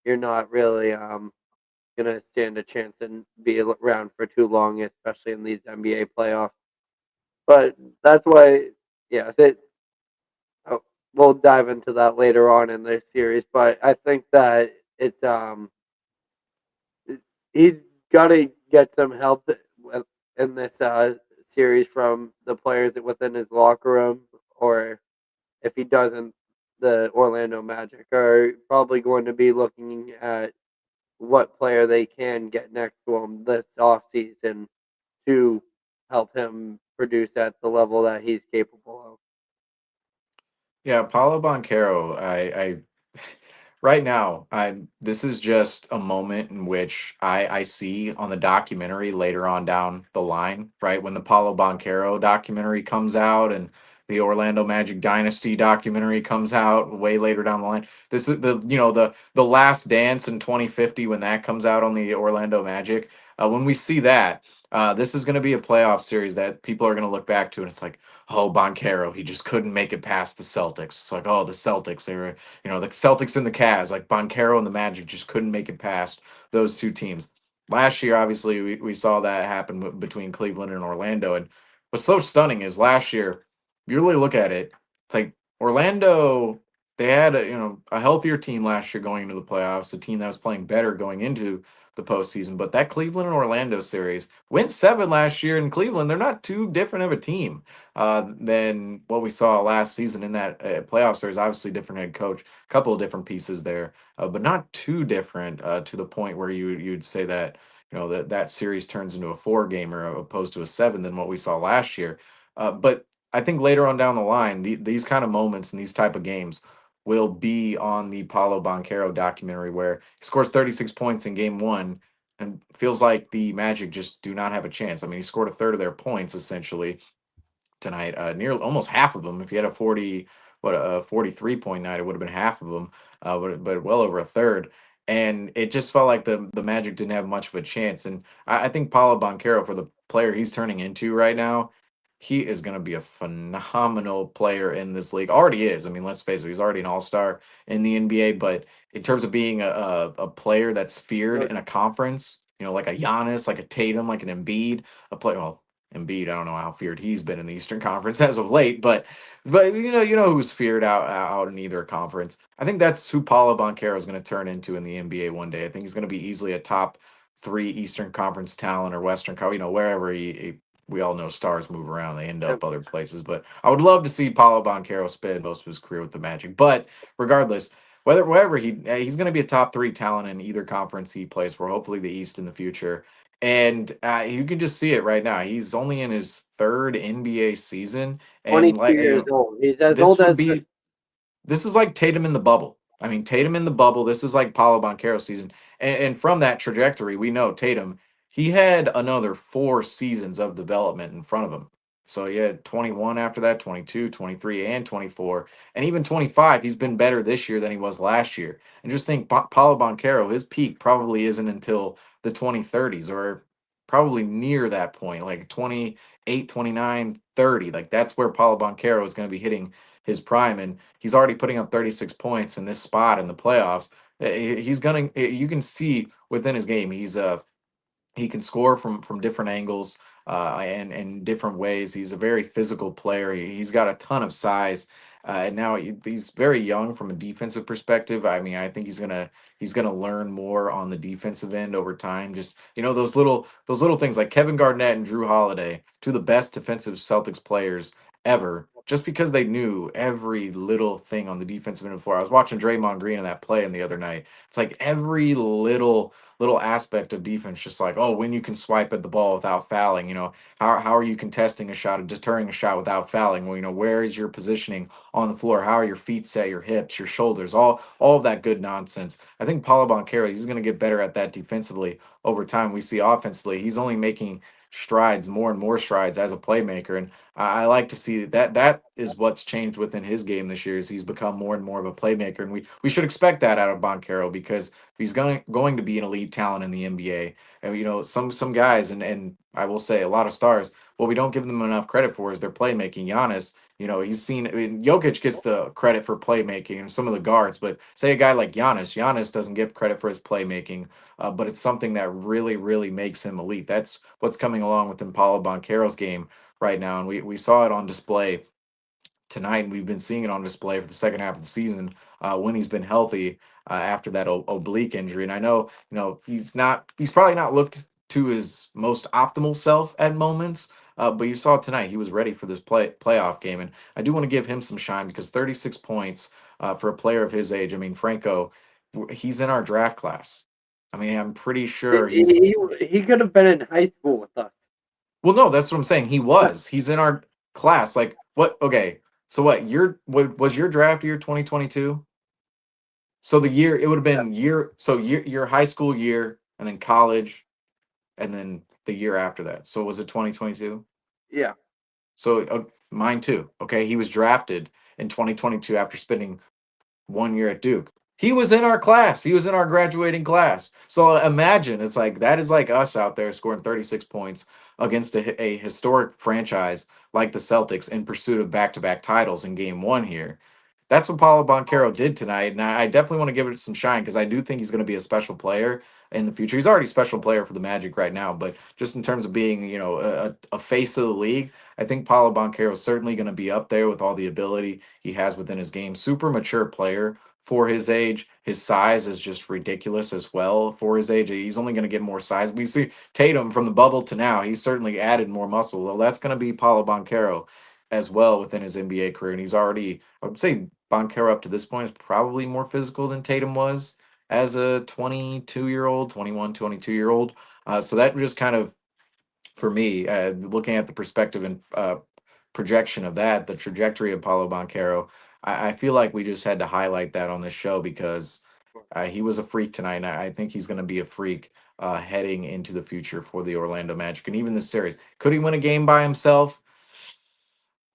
Speaker 7: you're not really gonna stand a chance and be around for too long, especially in these NBA playoffs. But that's why, yeah, oh, we'll dive into that later on in the series. But I think that it's he's got to get some help in this series from the players within his locker room, or if he doesn't, the Orlando Magic are probably going to be looking at what player they can get next to him this offseason to help him produce at the level that he's capable of.
Speaker 6: Yeah, Paulo Banchero, I right now, this is just a moment in which I see on the documentary later on down the line, right? When the Paulo Banchero documentary comes out and the Orlando Magic Dynasty documentary comes out way later down the line. This is the Last Dance in 2050 when that comes out on the Orlando Magic. When we see that, this is going to be a playoff series that people are going to look back to, and it's like, oh, Banchero, he just couldn't make it past the Celtics. It's like, oh, the Celtics, they were, the Celtics and the Cavs, like Banchero and the Magic just couldn't make it past those two teams. Last year, obviously, we saw that happen between Cleveland and Orlando. And what's so stunning is last year, you really look at it, it's like Orlando they had a healthier team last year going into the playoffs, a team that was playing better going into the postseason. But that Cleveland and Orlando series went 7 last year in Cleveland. They're not too different of a team than what we saw last season in that playoff series. Obviously, different head coach, a couple of different pieces there, but not too different to the point where you'd say that that series turns into a 4-gamer opposed to a 7 than what we saw last year. But I think later on down the line, these kind of moments and these type of games will be on the Paulo Banchero documentary, where he scores 36 points in game one and feels like the Magic just do not have a chance. I mean, he scored a third of their points essentially tonight, nearly almost half of them. If he had a 43-point night, it would have been half of them, but well over a third. And it just felt like the Magic didn't have much of a chance. And I think Paulo Banchero, for the player he's turning into right now, he is going to be a phenomenal player in this league. Already is. I mean, let's face it, he's already an all-star in the NBA. But in terms of being a player that's feared in a conference, like a Giannis, like a Tatum, like an Embiid, a player. Well, Embiid, I don't know how feared he's been in the Eastern Conference as of late, but who's feared out in either conference. I think that's who Paulo Banchero is going to turn into in the NBA one day. I think he's going to be easily a top 3 Eastern Conference talent or Western, wherever we all know stars move around, they end up other places. But I would love to see Paulo Banchero spend most of his career with the Magic. But regardless, wherever he's going to be a top 3 talent in either conference he plays for, hopefully the East in the future. And you can just see it right now. He's only in his 3rd NBA season, and
Speaker 7: 22 years old. He's as
Speaker 6: this
Speaker 7: old
Speaker 6: would
Speaker 7: as
Speaker 6: be this is like Tatum in the bubble. I mean, Tatum in the bubble. This is like Paulo Banchero season. And from that trajectory, we know Tatum, he had another 4 seasons of development in front of him. So he had 21 after that, 22, 23, and 24. And even 25, he's been better this year than he was last year. And just think, Paulo Banchero, his peak probably isn't until the 2030s or probably near that point, like 28, 29, 30. Like that's where Paulo Banchero is going to be hitting his prime. And he's already putting up 36 points in this spot in the playoffs. You can see within his game, he can score from different angles and different ways. He's a very physical player. He's got a ton of size, and now he's very young from a defensive perspective. I mean, I think he's gonna learn more on the defensive end over time. Just those little things like Kevin Garnett and Drew Holiday, two of the best defensive Celtics players ever. Just because they knew every little thing on the defensive end of the floor. I was watching Draymond Green in that play in the other night. It's like every little aspect of defense, just like, oh, when you can swipe at the ball without fouling, how are you contesting a shot or deterring a shot without fouling? Well, where is your positioning on the floor? How are your feet set, your hips, your shoulders, all of that good nonsense. I think Paulo Banchero, he's going to get better at that defensively over time. We see offensively, he's only making strides, more and more strides as a playmaker. And I like to see that is what's changed within his game this year is he's become more and more of a playmaker. And we should expect that out of Banchero because he's going to be an elite talent in the NBA. And some guys and I will say a lot of stars, what we don't give them enough credit for is their playmaking. Giannis, Jokic gets the credit for playmaking and some of the guards, but say a guy like Giannis doesn't get credit for his playmaking, but it's something that really, really makes him elite. That's what's coming along with Paulo Banchero's game right now, and we saw it on display tonight, and we've been seeing it on display for the second half of the season when he's been healthy after that oblique injury. And I know, he's probably not looked to his most optimal self at moments, but you saw tonight he was ready for this playoff game, and I do want to give him some shine because 36 points for a player of his age. I mean, Franco, he's in our draft class. I mean, I'm pretty sure
Speaker 7: he could have been in high school with us.
Speaker 6: Well, no, that's what I'm saying. He's in our class. Like what? Okay. So what was your draft year 2022? So the year it would have been your high school year and then college and then the year after that. So was it 2022?
Speaker 7: Yeah.
Speaker 6: So mine too. Okay, he was drafted in 2022 after spending 1 year at Duke. He was in our class. He was in our graduating class. So imagine it's like that is like us out there scoring 36 points against a historic franchise like the Celtics in pursuit of back-to-back titles in game one here. that's what Paulo Banchero did tonight, and I definitely want to give it some shine because I do think he's going to be a special player in the future. He's already a special player for the Magic right now, but just in terms of being, a face of the league, I think Paulo Banchero is certainly going to be up there with all the ability he has within his game. Super mature player for his age. His size is just ridiculous as well for his age. He's only going to get more size. We see Tatum from the bubble to now, he's certainly added more muscle. Well, that's going to be Paulo Banchero as well within his NBA career, and he's already, I would say, Banchero up to this point is probably more physical than Tatum was as a 22-year-old, 21, 22-year-old. So that just kind of, for me, looking at the perspective and projection of that, the trajectory of Paulo Banchero, I feel like we just had to highlight that on this show because he was a freak tonight, and I think he's going to be a freak heading into the future for the Orlando Magic and even this series. Could he win a game by himself?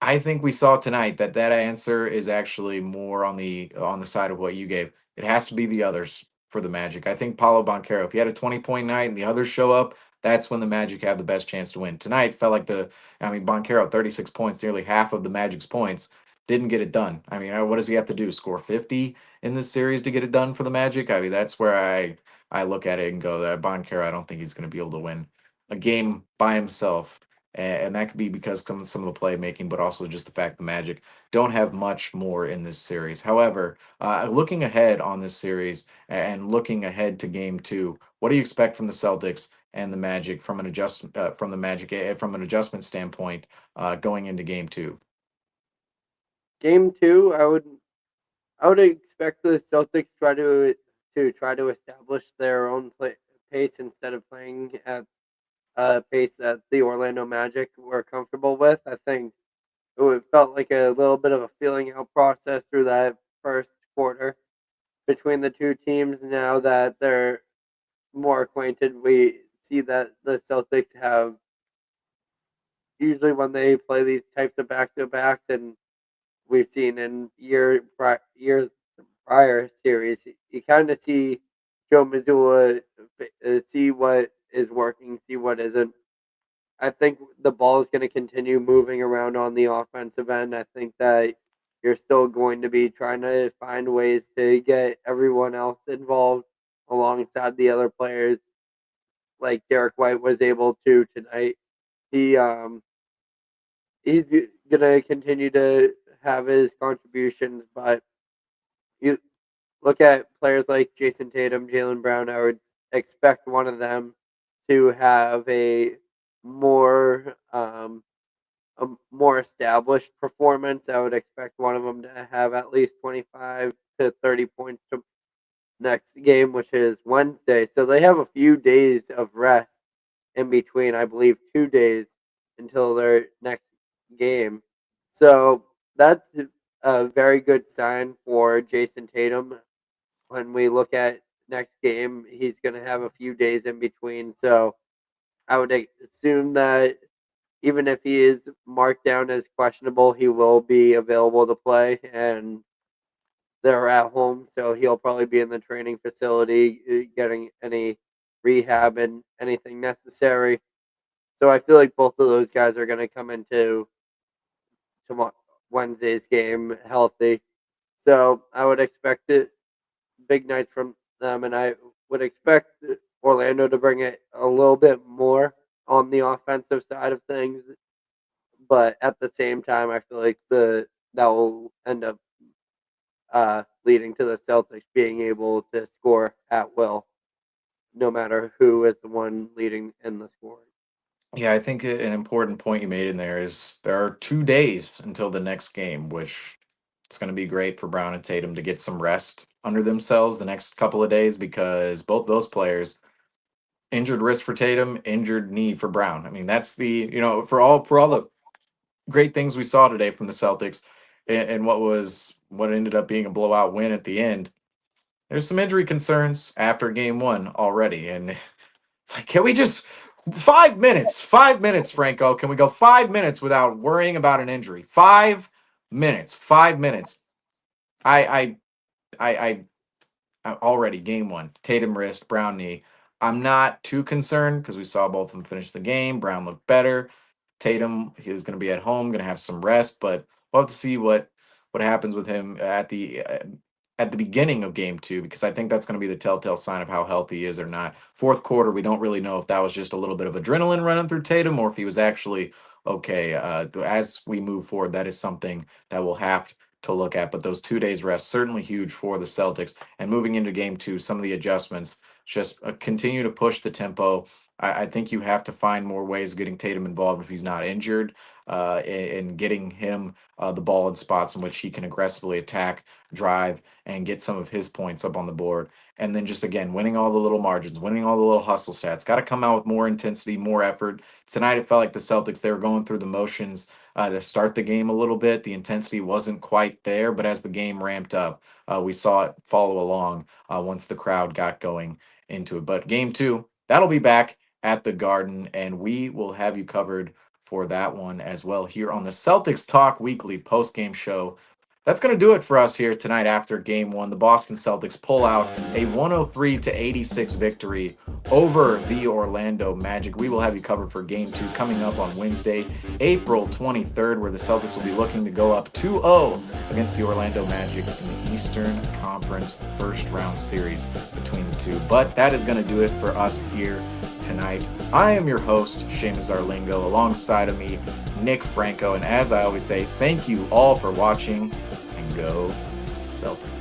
Speaker 6: I think we saw tonight that that answer is actually more on the side of what you gave. It has to be the others for the Magic. I think Paulo Banchero, if he had a 20-point night and the others show up, that's when the Magic have the best chance to win. Tonight felt like Banchero, 36 points, nearly half of the Magic's points, didn't get it done. I mean, what does he have to do? Score 50 in this series to get it done for the Magic? I mean, that's where I look at it and go that Banchero, I don't think he's going to be able to win a game by himself, and that could be because some of the playmaking, but also just the fact the Magic don't have much more in this series. However, looking ahead on this series and looking ahead to Game 2, what do you expect from the Celtics and the Magic from an adjustment standpoint going into Game 2?
Speaker 7: Game 2, I would expect the Celtics try to establish their own pace instead of playing at pace that the Orlando Magic were comfortable with. I think felt like a little bit of a feeling out process through that first quarter between the two teams. Now that they're more acquainted, we see that the Celtics have usually when they play these types of back to backs, and we've seen in years prior series, you kind of see Joe Mazzulla see what is working, see what isn't. I think the ball is going to continue moving around on the offensive end. I think that you're still going to be trying to find ways to get everyone else involved alongside the other players, like Derek White was able to tonight. He's gonna continue to have his contributions, but you look at players like Jason Tatum, Jaylen Brown. I would expect one of them to have more um, a more established performance. I would expect one of them to have at least 25 to 30 points to next game, which is Wednesday. So they have a few days of rest in between. I believe 2 days until their next game. So that's a very good sign for Jason Tatum. When we look at next game, he's going to have a few days in between. So I would assume that even if he is marked down as questionable, he will be available to play, and they're at home, so he'll probably be in the training facility getting any rehab and anything necessary. So I feel like both of those guys are going to come into Wednesday's game healthy. So I would expect big nights from them, and I would expect Orlando to bring it a little bit more on the offensive side of things. But at the same time, I feel like that will end up leading to the Celtics being able to score at will, no matter who is the one leading in the scoring.
Speaker 6: Yeah, I think an important point you made in there is there are 2 days until the next game, which it's going to be great for Brown and Tatum to get some rest under themselves the next couple of days because both those players, injured wrist for Tatum, injured knee for Brown. I mean, that's for all the great things we saw today from the Celtics and what ended up being a blowout win at the end. There's some injury concerns after game 1 already, and it's like, can we just 5 minutes? 5 minutes, Franco. Can we go 5 minutes without worrying about an injury? 5 minutes. 5 minutes. I already game 1. Tatum wrist, Brown knee. I'm not too concerned because we saw both of them finish the game. Brown looked better. Tatum, he's going to be at home, going to have some rest, but we'll have to see what what happens with him at the beginning of game 2, because I think that's going to be the telltale sign of how healthy he is or not. Fourth quarter, we don't really know if that was just a little bit of adrenaline running through Tatum or if he was actually okay. As we move forward, that is something that we'll have to look at. But those 2 days rest, certainly huge for the Celtics. And moving into game 2, some of the adjustments, just continue to push the tempo. I think you have to find more ways of getting Tatum involved if he's not injured, and getting him the ball in spots in which he can aggressively attack, drive, and get some of his points up on the board. And then just, again, winning all the little margins, winning all the little hustle stats. Got to come out with more intensity, more effort. Tonight, it felt like the Celtics, they were going through the motions to start the game a little bit. The intensity wasn't quite there, but as the game ramped up, we saw it follow along once the crowd got going into it. But game 2, that'll be back at the Garden, and we will have you covered for that one as well here on the Celtics Talk Weekly post-game show. That's going to do it for us here tonight after game 1. The Boston Celtics pull out a 103-86 victory over the Orlando Magic. We will have you covered for game 2 coming up on Wednesday, April 23rd, where the Celtics will be looking to go up 2-0 against the Orlando Magic in the Eastern Conference first round series between the two. But that is going to do it for us here tonight. I am your host, Seamus Zarlingo, alongside of me, Nick Franco. And as I always say, thank you all for watching, and go Celtics.